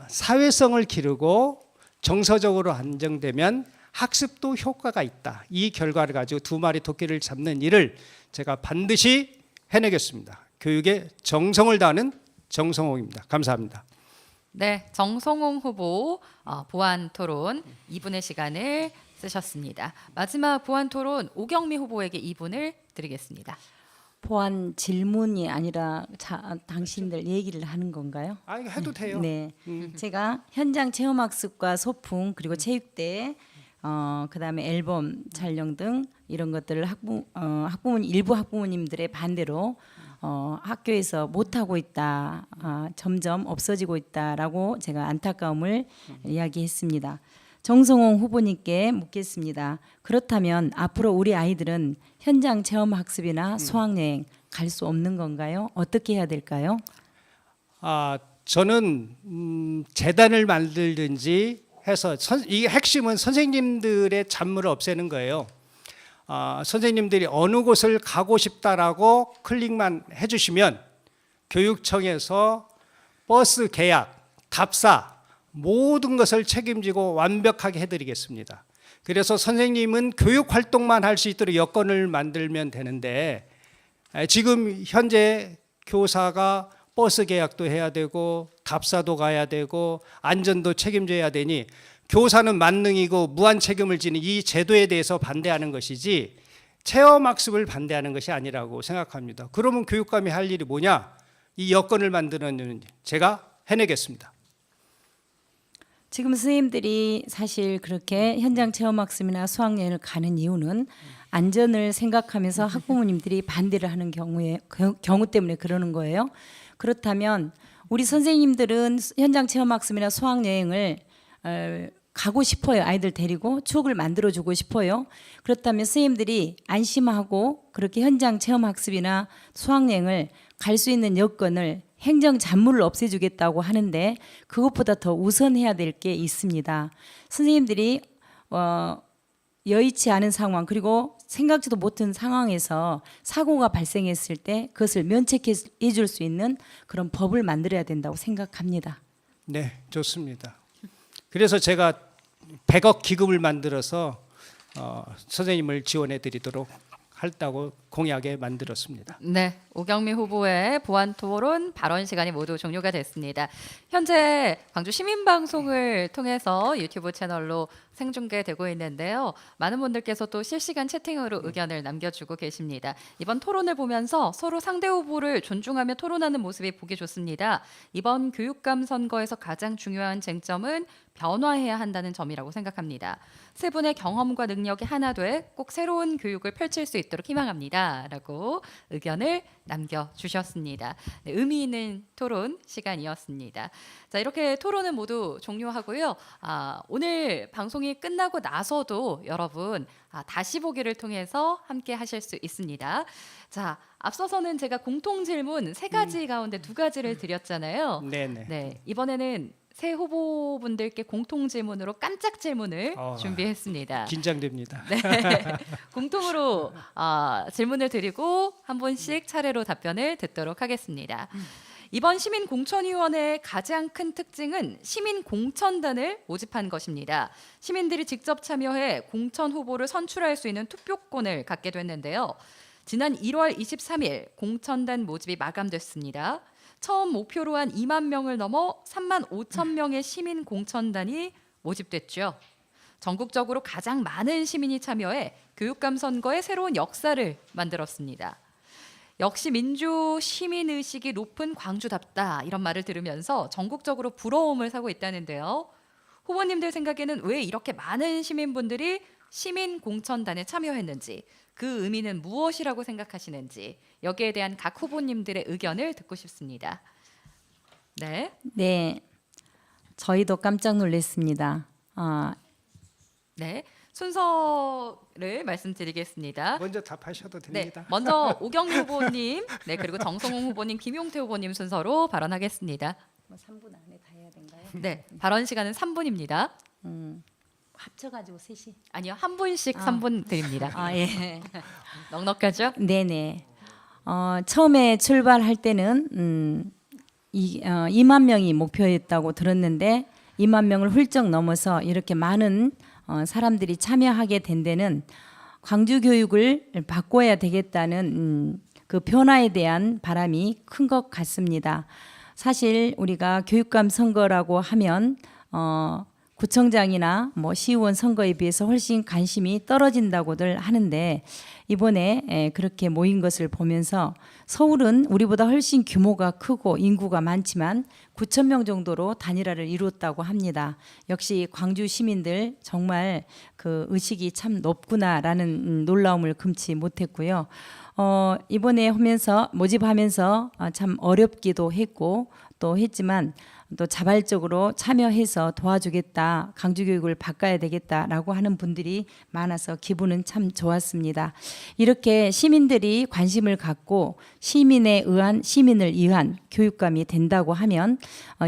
[SPEAKER 4] 사회성을 기르고 정서적으로 안정되면 학습도 효과가 있다. 이 결과를 가지고 두 마리 토끼를 잡는 일을 제가 반드시 해내겠습니다. 교육에 정성을 다하는 정성홍입니다. 감사합니다.
[SPEAKER 1] 네, 정성홍 후보 보안 토론 2분의 시간을 쓰셨습니다. 마지막 보안 토론 오경미 후보에게 2분을 드리겠습니다.
[SPEAKER 2] 보안 질문이 아니라 당신들 얘기를 하는 건가요?
[SPEAKER 4] 아, 이거 해도 돼요.
[SPEAKER 2] 네, 제가 현장 체험학습과 소풍 그리고 체육대 그다음에 앨범 촬영 등 이런 것들을 학부모 일부 학부모님들의 반대로 학교에서 못 하고 있다, 점점 없어지고 있다라고 제가 안타까움을 이야기했습니다. 정성홍 후보님께 묻겠습니다. 그렇다면 앞으로 우리 아이들은 현장 체험 학습이나 수학여행 갈 수 없는 건가요? 어떻게 해야 될까요?
[SPEAKER 4] 저는 재단을 만들든지 해서 이 핵심은 선생님들의 잡무를 없애는 거예요. 선생님들이 어느 곳을 가고 싶다라고 클릭만 해주시면 교육청에서 버스 계약, 답사 모든 것을 책임지고 완벽하게 해드리겠습니다. 그래서 선생님은 교육 활동만 할 수 있도록 여건을 만들면 되는데 지금 현재 교사가 버스 계약도 해야 되고 답사도 가야 되고 안전도 책임져야 되니 교사는 만능이고 무한 책임을 지는 이 제도에 대해서 반대하는 것이지 체험학습을 반대하는 것이 아니라고 생각합니다. 그러면 교육감이 할 일이 뭐냐? 이 여건을 만드는 제가 해내겠습니다.
[SPEAKER 2] 지금 선생님들이 사실 그렇게 현장 체험학습이나 수학여행을 가는 이유는 안전을 생각하면서 학부모님들이 반대를 하는 경우 때문에 그러는 거예요. 그렇다면 우리 선생님들은 현장 체험학습이나 수학여행을 가고 싶어요. 아이들 데리고 추억을 만들어주고 싶어요. 그렇다면 선생님들이 안심하고 그렇게 현장 체험학습이나 수학여행을 갈 수 있는 여건을 행정 잡무를 없애주겠다고 하는데 그것보다 더 우선해야 될 게 있습니다. 선생님들이 여의치 않은 상황 그리고 생각지도 못한 상황에서 사고가 발생했을 때 그것을 면책해 줄 수 있는 그런 법을 만들어야 된다고 생각합니다.
[SPEAKER 4] 네, 좋습니다. 그래서 제가 100억 기금을 만들어서 선생님을 지원해 드리도록 할다고 공약에 만들었습니다.
[SPEAKER 1] 네, 오경미 후보의 보안 토론 발언 시간이 모두 종료가 됐습니다. 현재 광주 시민방송을 통해서 유튜브 채널로 생중계되고 있는데요. 많은 분들께서 또 실시간 채팅으로 의견을 남겨주고 계십니다. 이번 토론을 보면서 서로 상대 후보를 존중하며 토론하는 모습이 보기 좋습니다. 이번 교육감 선거에서 가장 중요한 쟁점은 변화해야 한다는 점이라고 생각합니다. 세 분의 경험과 능력이 하나 돼 꼭 새로운 교육을 펼칠 수 있도록 희망합니다. 라고 의견을 남겨주셨습니다. 네, 의미 있는 토론 시간이었습니다. 자, 이렇게 토론은 모두 종료하고요. 오늘 방송이 끝나고 나서도 여러분 다시 보기를 통해서 함께 하실 수 있습니다. 자, 앞서서는 제가 공통 질문 3가지 가운데 2가지를 드렸잖아요.
[SPEAKER 4] 네네.
[SPEAKER 1] 네, 이번에는 새 후보분들께 공통 질문으로 깜짝 질문을 준비했습니다.
[SPEAKER 4] 긴장됩니다.
[SPEAKER 1] 네, 공통으로 질문을 드리고 한 분씩 차례로 답변을 듣도록 하겠습니다. 이번 시민공천위원회의 가장 큰 특징은 시민공천단을 모집한 것입니다. 시민들이 직접 참여해 공천 후보를 선출할 수 있는 투표권을 갖게 됐는데요. 지난 1월 23일 공천단 모집이 마감됐습니다. 처음 목표로 한 2만 명을 넘어 3만 5천 명의 시민 공천단이 모집됐죠. 전국적으로 가장 많은 시민이 참여해 교육감 선거의 새로운 역사를 만들었습니다. 역시 민주 시민 의식이 높은 광주답다 이런 말을 들으면서 전국적으로 부러움을 사고 있다는데요. 후보님들 생각에는 왜 이렇게 많은 시민분들이 시민 공천단에 참여했는지 그 의미는 무엇이라고 생각하시는지 여기에 대한 각 후보님들의 의견을 듣고 싶습니다. 네.
[SPEAKER 2] 네, 저희도 깜짝 놀랐습니다.
[SPEAKER 1] 네. 순서를 말씀드리겠습니다.
[SPEAKER 4] 먼저 답하셔도
[SPEAKER 1] 네,
[SPEAKER 4] 됩니다.
[SPEAKER 1] 먼저 오경미 후보님, 네 그리고 정성홍 후보님, 김용태 후보님 순서로 발언하겠습니다.
[SPEAKER 2] 3분 안에 다 해야 된가요?
[SPEAKER 1] 네, 발언 시간은 3분입니다.
[SPEAKER 2] 합쳐가지고 3시.
[SPEAKER 1] 아니요, 한 분씩
[SPEAKER 2] 아.
[SPEAKER 1] 3분 드립니다.
[SPEAKER 2] 예.
[SPEAKER 1] 넉넉하죠?
[SPEAKER 2] 네네. 처음에 출발할 때는 2만 명이 목표였다고 들었는데 2만 명을 훌쩍 넘어서 이렇게 많은 사람들이 참여하게 된 데는 광주 교육을 바꿔야 되겠다는 그 변화에 대한 바람이 큰 것 같습니다. 사실 우리가 교육감 선거라고 하면 구청장이나 뭐 시의원 선거에 비해서 훨씬 관심이 떨어진다고들 하는데 이번에 그렇게 모인 것을 보면서 서울은 우리보다 훨씬 규모가 크고 인구가 많지만 9천 명 정도로 단일화를 이루었다고 합니다. 역시 광주 시민들 정말 그 의식이 참 높구나라는 놀라움을 금치 못했고요. 이번에 하면서 모집하면서 참 어렵기도 했고 또 했지만 또 자발적으로 참여해서 도와주겠다, 강주 교육을 바꿔야 되겠다라고 하는 분들이 많아서 기분은 참 좋았습니다. 이렇게 시민들이 관심을 갖고 시민을 위한 교육감이 된다고 하면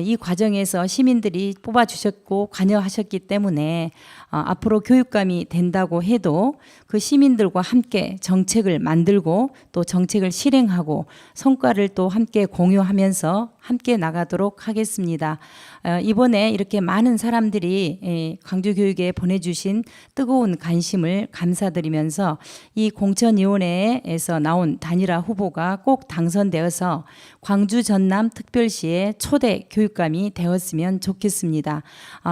[SPEAKER 2] 이 과정에서 시민들이 뽑아주셨고 관여하셨기 때문에 앞으로 교육감이 된다고 해도 그 시민들과 함께 정책을 만들고 또 정책을 실행하고 성과를 또 함께 공유하면서 함께 나가도록 하겠습니다. 이번에 이렇게 많은 사람들이 광주 교육에 보내주신 뜨거운 관심을 감사드리면서 이 공천위원회에서 나온 단일화 후보가 꼭 당선되어서 광주 전남 특별시의 초대 교육감이 되었으면 좋겠습니다.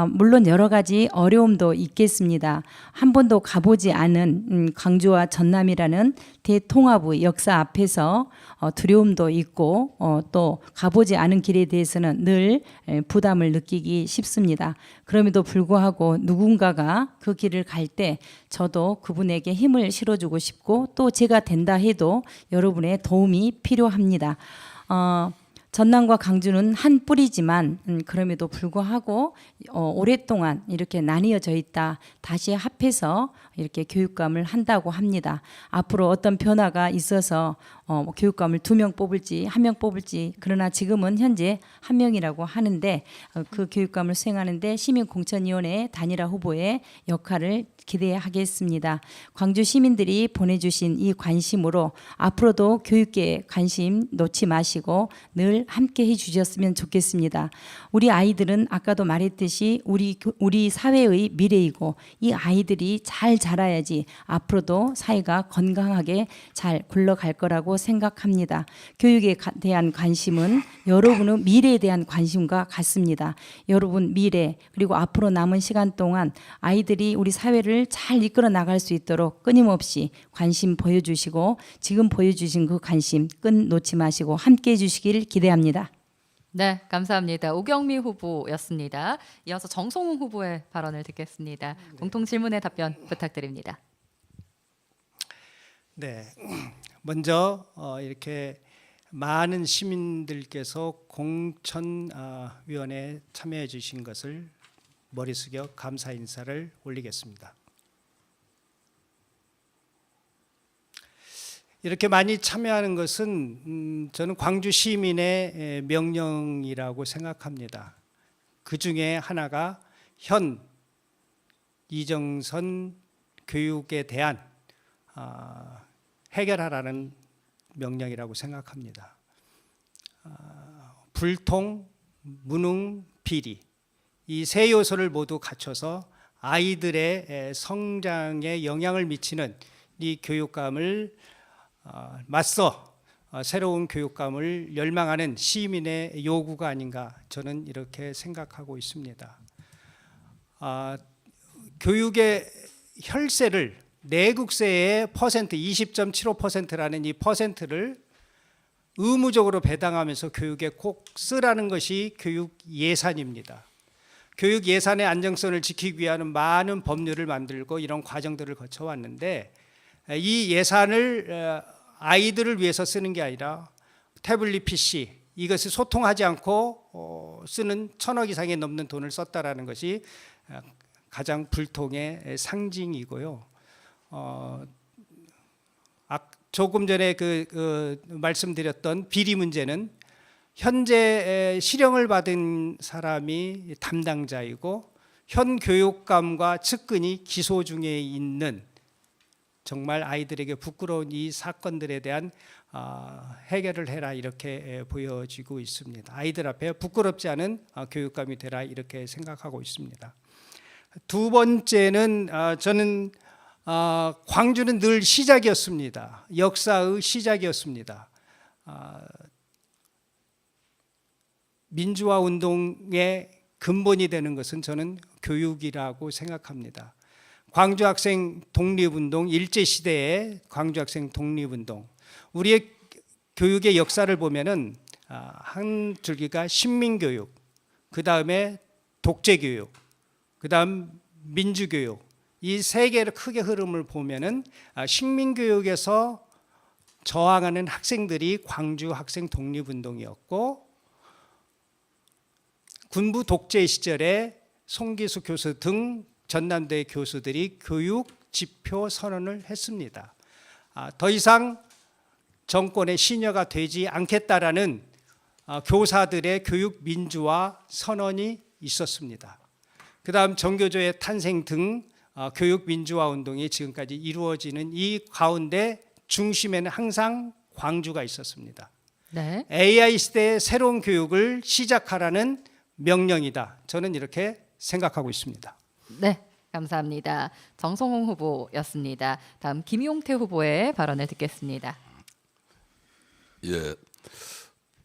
[SPEAKER 2] 물론 여러 가지 어려움도 있겠습니다. 한 번도 가보지 않은 광주와 전남이라는 대통합의 역사 앞에서 두려움도 있고 또 가보지 않은 길에 대해서는 늘 부담을 느끼기 쉽습니다. 그럼에도 불구하고 누군가가 그 길을 갈 때 저도 그분에게 힘을 실어주고 싶고 또 제가 된다 해도 여러분의 도움이 필요합니다. 전남과 강주는 한 뿌리지만 그럼에도 불구하고 오랫동안 이렇게 나뉘어져 있다. 다시 합해서 이렇게 교육감을 한다고 합니다. 앞으로 어떤 변화가 있어서 교육감을 2명 뽑을지 1명 뽑을지 그러나 지금은 현재 1명이라고 하는데 그 교육감을 수행하는데 시민공천위원회 단일화 후보의 역할을 기대하겠습니다. 광주 시민들이 보내주신 이 관심으로 앞으로도 교육계에 관심 놓지 마시고 늘 함께 해주셨으면 좋겠습니다. 우리 아이들은 아까도 말했듯이 우리 사회의 미래이고 이 아이들이 잘 자라야지 앞으로도 사회가 건강하게 잘 굴러갈 거라고 생각합니다. 교육에 대한 관심은 여러분의 미래에 대한 관심과 같습니다. 여러분 미래 그리고 앞으로 남은 시간 동안 아이들이 우리 사회를 잘 이끌어 나갈 수 있도록 끊임없이 관심 보여주시고 지금 보여주신 그 관심 끈 놓지 마시고 함께 해주시길 기대합니다.
[SPEAKER 1] 네, 감사합니다. 오경미 후보였습니다. 이어서 정성훈 후보의 발언을 듣겠습니다. 공통 질문에 답변 부탁드립니다.
[SPEAKER 4] 네, 먼저 이렇게 많은 시민들께서 공천위원회에 참여해 주신 것을 머리 숙여 감사 인사를 올리겠습니다. 이렇게 많이 참여하는 것은 저는 광주 시민의 명령이라고 생각합니다. 그 중에 하나가 현 이정선 교육에 대한 해결하라는 명령이라고 생각합니다. 불통, 무능, 비리 이 세 요소를 모두 갖춰서 아이들의 성장에 영향을 미치는 이 교육감을 맞서 새로운 교육감을 열망하는 시민의 요구가 아닌가 저는 이렇게 생각하고 있습니다. 교육의 혈세를 내국세의 퍼센트 20.75%라는 이 퍼센트를 의무적으로 배당하면서 교육에 꼭 쓰라는 것이 교육 예산입니다. 교육 예산의 안정성을 지키기 위한 많은 법률을 만들고 이런 과정들을 거쳐왔는데 이 예산을 아이들을 위해서 쓰는 게 아니라 태블릿 PC 이것을 소통하지 않고 쓰는 1,000억 이상이 넘는 돈을 썼다라는 것이 가장 불통의 상징이고요. 조금 전에 말씀드렸던 비리 문제는 현재 실형을 받은 사람이 담당자이고 현 교육감과 측근이 기소 중에 있는 정말 아이들에게 부끄러운 이 사건들에 대한 해결을 해라 이렇게 보여지고 있습니다. 아이들 앞에 부끄럽지 않은 교육감이 되라 이렇게 생각하고 있습니다. 두 번째는 저는 광주는 늘 시작이었습니다. 역사의 시작이었습니다. 민주화 운동의 근본이 되는 것은 저는 교육이라고 생각합니다. 광주 학생 독립운동, 일제시대의 광주 학생 독립운동, 우리의 교육의 역사를 보면은 한 줄기가 신민교육, 그 다음에 독재교육, 그 다음 민주교육, 이 세 개의 크게 흐름을 보면은 식민교육에서 저항하는 학생들이 광주 학생 독립운동이었고, 군부 독재 시절에 송기수 교수 등 전남대 교수들이 교육 지표 선언을 했습니다. 더 이상 정권의 시녀가 되지 않겠다라는 교사들의 교육 민주화 선언이 있었습니다. 그 다음 정교조의 탄생 등 교육 민주화 운동이 지금까지 이루어지는 이 가운데 중심에는 항상 광주가 있었습니다.
[SPEAKER 1] 네.
[SPEAKER 4] AI 시대의 새로운 교육을 시작하라는 명령이다. 저는 이렇게 생각하고 있습니다.
[SPEAKER 1] 네, 감사합니다. 정성홍 후보였습니다. 다음 김용태 후보의 발언을 듣겠습니다.
[SPEAKER 3] 예,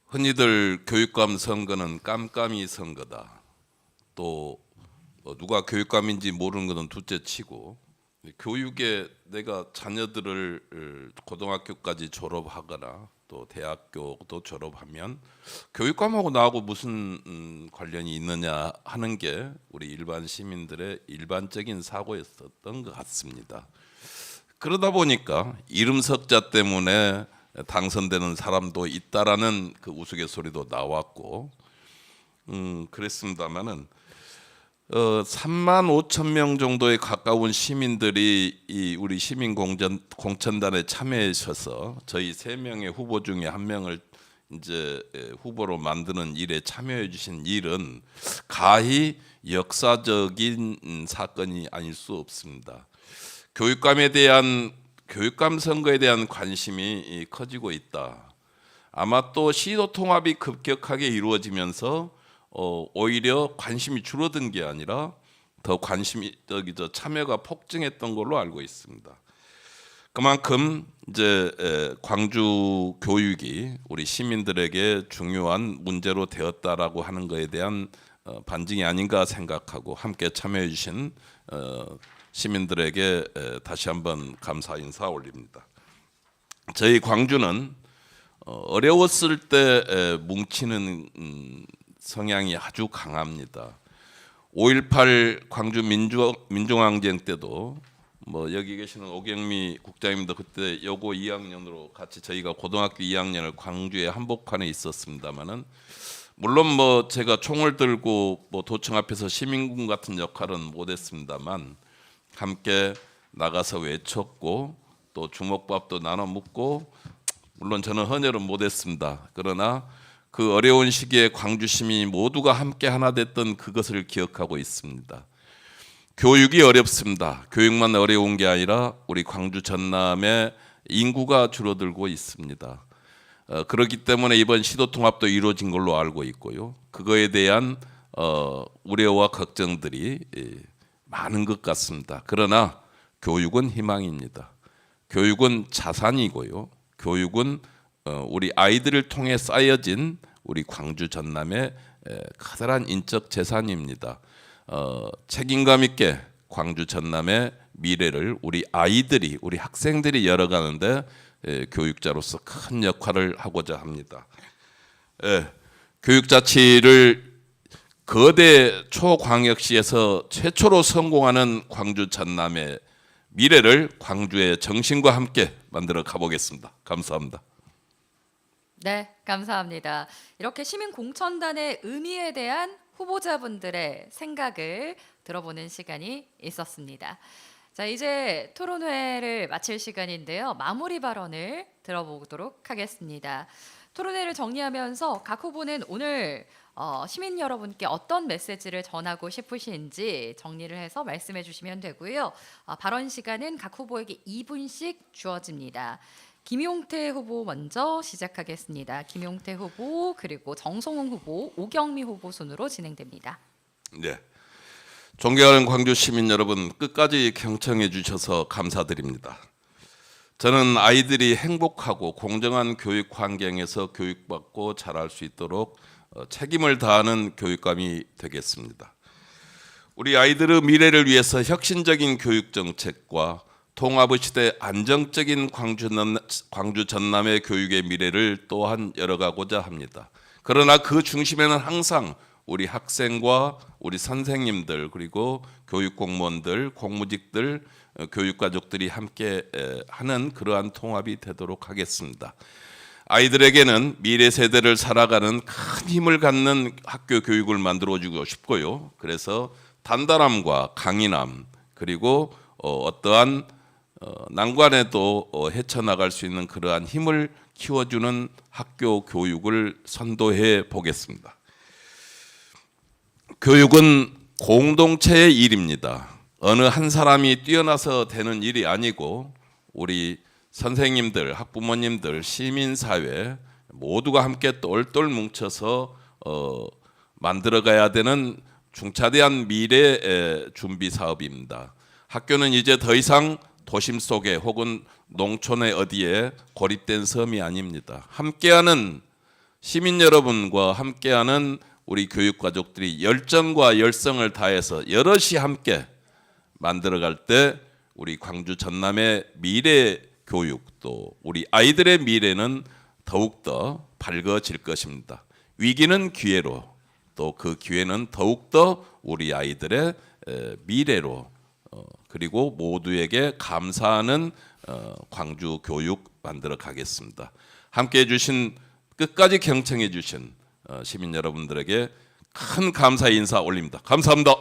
[SPEAKER 3] 흔히들 교육감 선거는 깜깜이 선거다. 또 누가 교육감인지 모르는 것은 둘째치고, 교육에 내가 자녀들을 고등학교까지 졸업하거나 또 대학교도 졸업하면 교육감하고 나하고 무슨 관련이 있느냐 하는 게 우리 일반 시민들의 일반적인 사고였었던 것 같습니다. 그러다 보니까 이름 석자 때문에 당선되는 사람도 있다라는 그 우스갯소리도 나왔고, 그랬습니다만은 3만 5천 명 정도에 가까운 시민들이 이 우리 시민 공천단에 참여하셔서 저희 3명의 후보 중에 1명을 이제 후보로 만드는 일에 참여해 주신 일은 가히 역사적인 사건이 아닐 수 없습니다. 교육감 선거에 대한 관심이 커지고 있다. 아마 또 시도 통합이 급격하게 이루어지면서 오히려 관심이 줄어든 게 아니라 더 참여가 폭증했던 걸로 알고 있습니다. 그만큼 이제 광주 교육이 우리 시민들에게 중요한 문제로 되었다라고 하는 것에 대한 반증이 아닌가 생각하고 함께 참여해 주신 시민들에게 다시 한번 감사 인사 올립니다. 저희 광주는 어려웠을 때 뭉치는 성향이 아주 강합니다. 5.18 광주 민중항쟁 때도 여기 계시는 오경미 국장님도 그때 여고 2학년으로 같이 저희가 고등학교 2학년을 광주의 한복판에 있었습니다만은, 물론 제가 총을 들고 도청 앞에서 시민군 같은 역할은 못했습니다만 함께 나가서 외쳤고 또 주먹밥도 나눠 먹고, 물론 저는 헌혈은 못했습니다. 그러나 그 어려운 시기에 광주 시민이 모두가 함께 하나 됐던 그것을 기억하고 있습니다. 교육이 어렵습니다. 교육만 어려운 게 아니라 우리 광주 전남의 인구가 줄어들고 있습니다. 그렇기 때문에 이번 시도 통합도 이루어진 걸로 알고 있고요. 그거에 대한 우려와 걱정들이 많은 것 같습니다. 그러나 교육은 희망입니다. 교육은 자산이고요. 교육은 우리 아이들을 통해 쌓여진 우리 광주 전남의 커다란 인적 재산입니다. 책임감 있게 광주 전남의 미래를 우리 아이들이, 우리 학생들이 열어가는데 교육자로서 큰 역할을 하고자 합니다. 교육자치를 거대 초광역시에서 최초로 성공하는 광주 전남의 미래를 광주의 정신과 함께 만들어 가보겠습니다. 감사합니다.
[SPEAKER 1] 네, 감사합니다. 이렇게 시민 공천단의 의미에 대한 후보자분들의 생각을 들어보는 시간이 있었습니다. 자, 이제 토론회를 마칠 시간인데요. 마무리 발언을 들어보도록 하겠습니다. 토론회를 정리하면서 각 후보는 오늘 시민 여러분께 어떤 메시지를 전하고 싶으신지 정리를 해서 말씀해 주시면 되고요. 발언 시간은 각 후보에게 2분씩 주어집니다. 김용태 후보 먼저 시작하겠습니다. 김용태 후보 그리고 정성훈 후보, 오경미 후보 순으로 진행됩니다.
[SPEAKER 3] 네. 존경하는 광주 시민 여러분, 끝까지 경청해 주셔서 감사드립니다. 저는 아이들이 행복하고 공정한 교육 환경에서 교육받고 자랄 수 있도록 책임을 다하는 교육감이 되겠습니다. 우리 아이들의 미래를 위해서 혁신적인 교육 정책과 통합의 시대 안정적인 광주 전남의 교육의 미래를 또한 열어가고자 합니다. 그러나 그 중심에는 항상 우리 학생과 우리 선생님들 그리고 교육 공무원들, 공무직들, 교육가족들이 함께 하는 그러한 통합이 되도록 하겠습니다. 아이들에게는 미래 세대를 살아가는 큰 힘을 갖는 학교 교육을 만들어주고 싶고요. 그래서 단단함과 강인함 그리고 어떠한 난관에도 헤쳐나갈 수 있는 그러한 힘을 키워주는 학교 교육을 선도해 보겠습니다. 교육은 공동체의 일입니다. 어느 한 사람이 뛰어나서 되는 일이 아니고 우리 선생님들, 학부모님들, 시민사회 모두가 함께 똘똘 뭉쳐서 만들어가야 되는 중차대한 미래 준비 사업입니다. 학교는 이제 더 이상 도심 속에 혹은 농촌의 어디에 고립된 섬이 아닙니다. 함께하는 시민 여러분과 함께하는 우리 교육가족들이 열정과 열성을 다해서 여럿이 함께 만들어갈 때 우리 광주 전남의 미래 교육 또 우리 아이들의 미래는 더욱더 밝아질 것입니다. 위기는 기회로 또 그 기회는 더욱더 우리 아이들의 미래로 그리고 모두에게 감사하는 광주 교육 만들어 가겠습니다. 함께해 주신 끝까지 경청해 주신 시민 여러분들에게 큰 감사의 인사 올립니다. 감사합니다.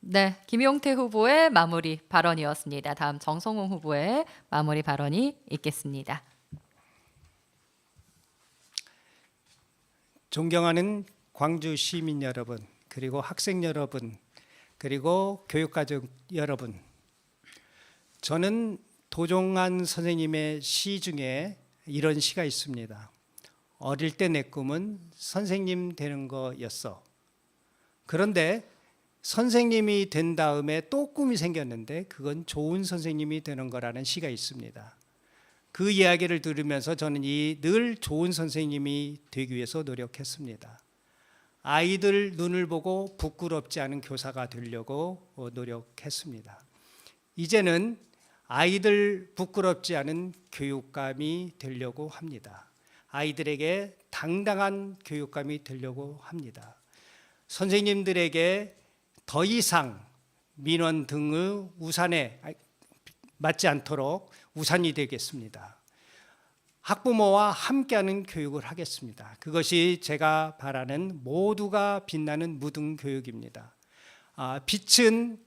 [SPEAKER 1] 네, 김용태 후보의 마무리 발언이었습니다. 다음 정성훈 후보의 마무리 발언이 있겠습니다.
[SPEAKER 4] 존경하는 광주 시민 여러분, 그리고 학생 여러분, 그리고 교육가족 여러분, 저는 도종환 선생님의 시 중에 이런 시가 있습니다. 어릴 때 내 꿈은 선생님 되는 거였어. 그런데 선생님이 된 다음에 또 꿈이 생겼는데 그건 좋은 선생님이 되는 거라는 시가 있습니다. 그 이야기를 들으면서 저는 늘 좋은 선생님이 되기 위해서 노력했습니다. 아이들 눈을 보고 부끄럽지 않은 교사가 되려고 노력했습니다. 이제는 아이들 부끄럽지 않은 교육감이 되려고 합니다. 아이들에게 당당한 교육감이 되려고 합니다. 선생님들에게 더 이상 민원 등의 우산에 맞지 않도록 우산이 되겠습니다. 학부모와 함께하는 교육을 하겠습니다. 그것이 제가 바라는 모두가 빛나는 무등교육입니다. 빛은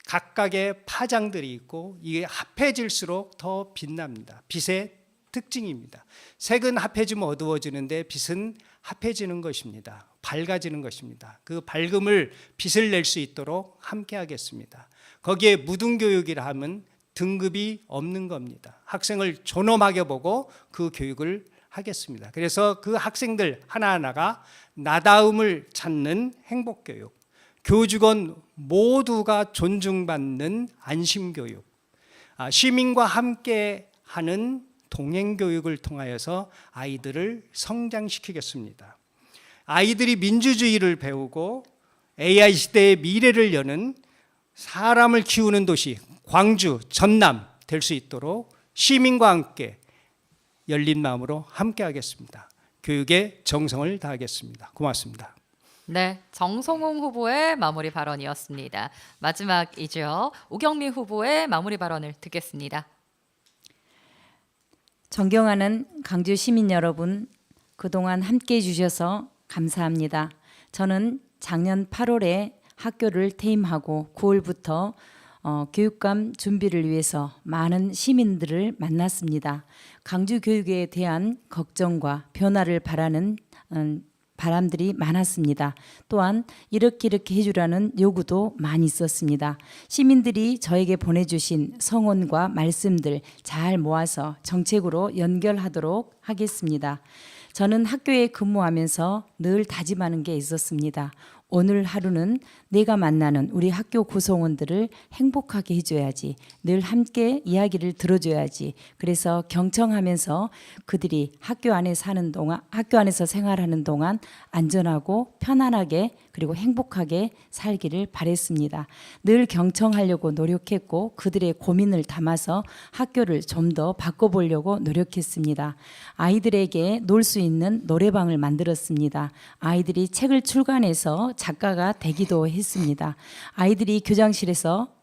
[SPEAKER 4] 각각의 파장들이 있고 이게 합해질수록 더 빛납니다. 빛의 특징입니다. 색은 합해지면 어두워지는데 빛은 합해지는 것입니다. 밝아지는 것입니다. 그 밝음을 빛을 낼 수 있도록 함께 하겠습니다. 거기에 무등교육이라 하면 등급이 없는 겁니다. 학생을 존엄하게 보고 그 교육을 하겠습니다. 그래서 그 학생들 하나하나가 나다움을 찾는 행복교육, 교직원 모두가 존중받는 안심교육, 시민과 함께하는 동행교육을 통하여서 아이들을 성장시키겠습니다. 아이들이 민주주의를 배우고 AI 시대의 미래를 여는 사람을 키우는 도시 광주, 전남 될 수 있도록 시민과 함께 열린 마음으로 함께 하겠습니다. 교육에 정성을 다하겠습니다. 고맙습니다.
[SPEAKER 1] 네, 정성훈 후보의 마무리 발언이었습니다. 마지막이죠. 오경미 후보의 마무리 발언을 듣겠습니다.
[SPEAKER 2] 존경하는 광주 시민 여러분, 그동안 함께해 주셔서 감사합니다. 저는 작년 8월에 학교를 퇴임하고 9월부터 교육감 준비를 위해서 많은 시민들을 만났습니다. 광주 교육에 대한 걱정과 변화를 바라는 바람들이 많았습니다. 또한 이렇게 해주라는 요구도 많이 있었습니다. 시민들이 저에게 보내주신 성원과 말씀들 잘 모아서 정책으로 연결하도록 하겠습니다. 저는 학교에 근무하면서 늘 다짐하는 게 있었습니다. 오늘 하루는 내가 만나는 우리 학교 구성원들을 행복하게 해줘야지. 늘 함께 이야기를 들어줘야지. 그래서 경청하면서 그들이 학교 안에 사는 동안, 학교 안에서 생활하는 동안 안전하고 편안하게 그리고 행복하게 살기를 바랬습니다. 늘 경청하려고 노력했고 그들의 고민을 담아서 학교를 좀 더 바꿔보려고 노력했습니다. 아이들에게 놀 수 있는 노래방을 만들었습니다. 아이들이 책을 출간해서 작가가 되기도 했습니다. 아이들이 교장실에서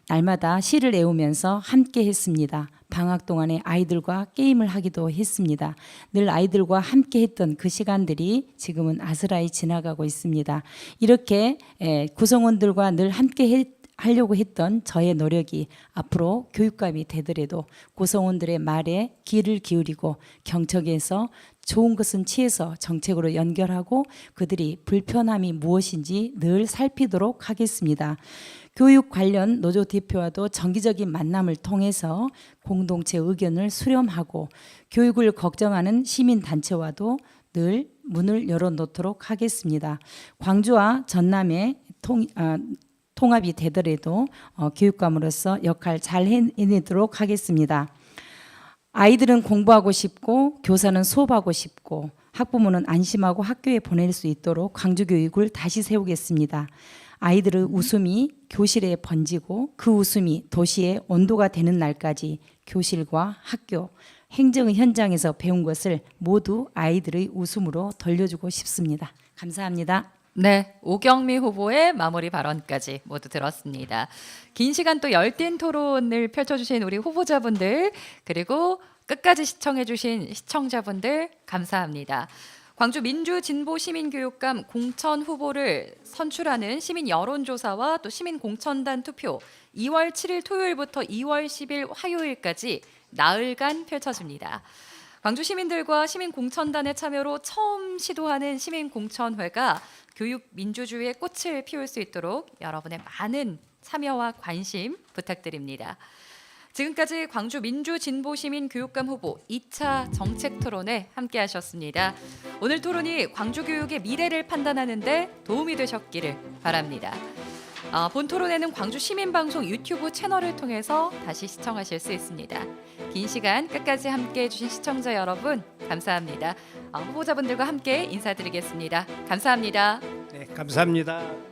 [SPEAKER 2] 날마다 시를 외우면서 함께 했습니다. 방학 동안에 아이들과 게임을 하기도 했습니다. 늘 아이들과 함께 했던 그 시간들이 지금은 아스라이 지나가고 있습니다. 이렇게 구성원들과 늘 함께 하려고 했던 저의 노력이 앞으로 교육감이 되더라도 구성원들의 말에 귀를 기울이고 경청해서 좋은 것은 취해서 정책으로 연결하고 그들이 불편함이 무엇인지 늘 살피도록 하겠습니다. 교육 관련 노조 대표와도 정기적인 만남을 통해서 공동체 의견을 수렴하고 교육을 걱정하는 시민단체와도 늘 문을 열어놓도록 하겠습니다. 광주와 전남의 통합이 되더라도 교육감으로서 역할 잘 해내도록 하겠습니다. 아이들은 공부하고 싶고 교사는 수업하고 싶고 학부모는 안심하고 학교에 보낼 수 있도록 광주교육을 다시 세우겠습니다. 아이들의 웃음이 교실에 번지고 그 웃음이 도시의 온도가 되는 날까지 교실과 학교, 행정의 현장에서 배운 것을 모두 아이들의 웃음으로 돌려주고 싶습니다. 감사합니다.
[SPEAKER 1] 네, 오경미 후보의 마무리 발언까지 모두 들었습니다. 긴 시간 또 열띤 토론을 펼쳐주신 우리 후보자분들 그리고 끝까지 시청해주신 시청자분들 감사합니다. 광주 민주진보시민교육감 공천 후보를 선출하는 시민 여론조사와 또 시민 공천단 투표 2월 7일 토요일부터 2월 10일 화요일까지 나흘간 펼쳐집니다. 광주 시민들과 시민공천단의 참여로 처음 시도하는 시민공천회가 교육 민주주의의 꽃을 피울 수 있도록 여러분의 많은 참여와 관심 부탁드립니다. 지금까지 광주 민주진보시민교육감 후보 2차 정책 토론에 함께 하셨습니다. 오늘 토론이 광주 교육의 미래를 판단하는 데 도움이 되셨기를 바랍니다. 본 토론회는 광주 시민방송 유튜브 채널을 통해서 다시 시청하실 수 있습니다. 긴 시간 끝까지 함께해 주신 시청자 여러분 감사합니다. 후보자분들과 함께 인사드리겠습니다. 감사합니다.
[SPEAKER 4] 네, 감사합니다.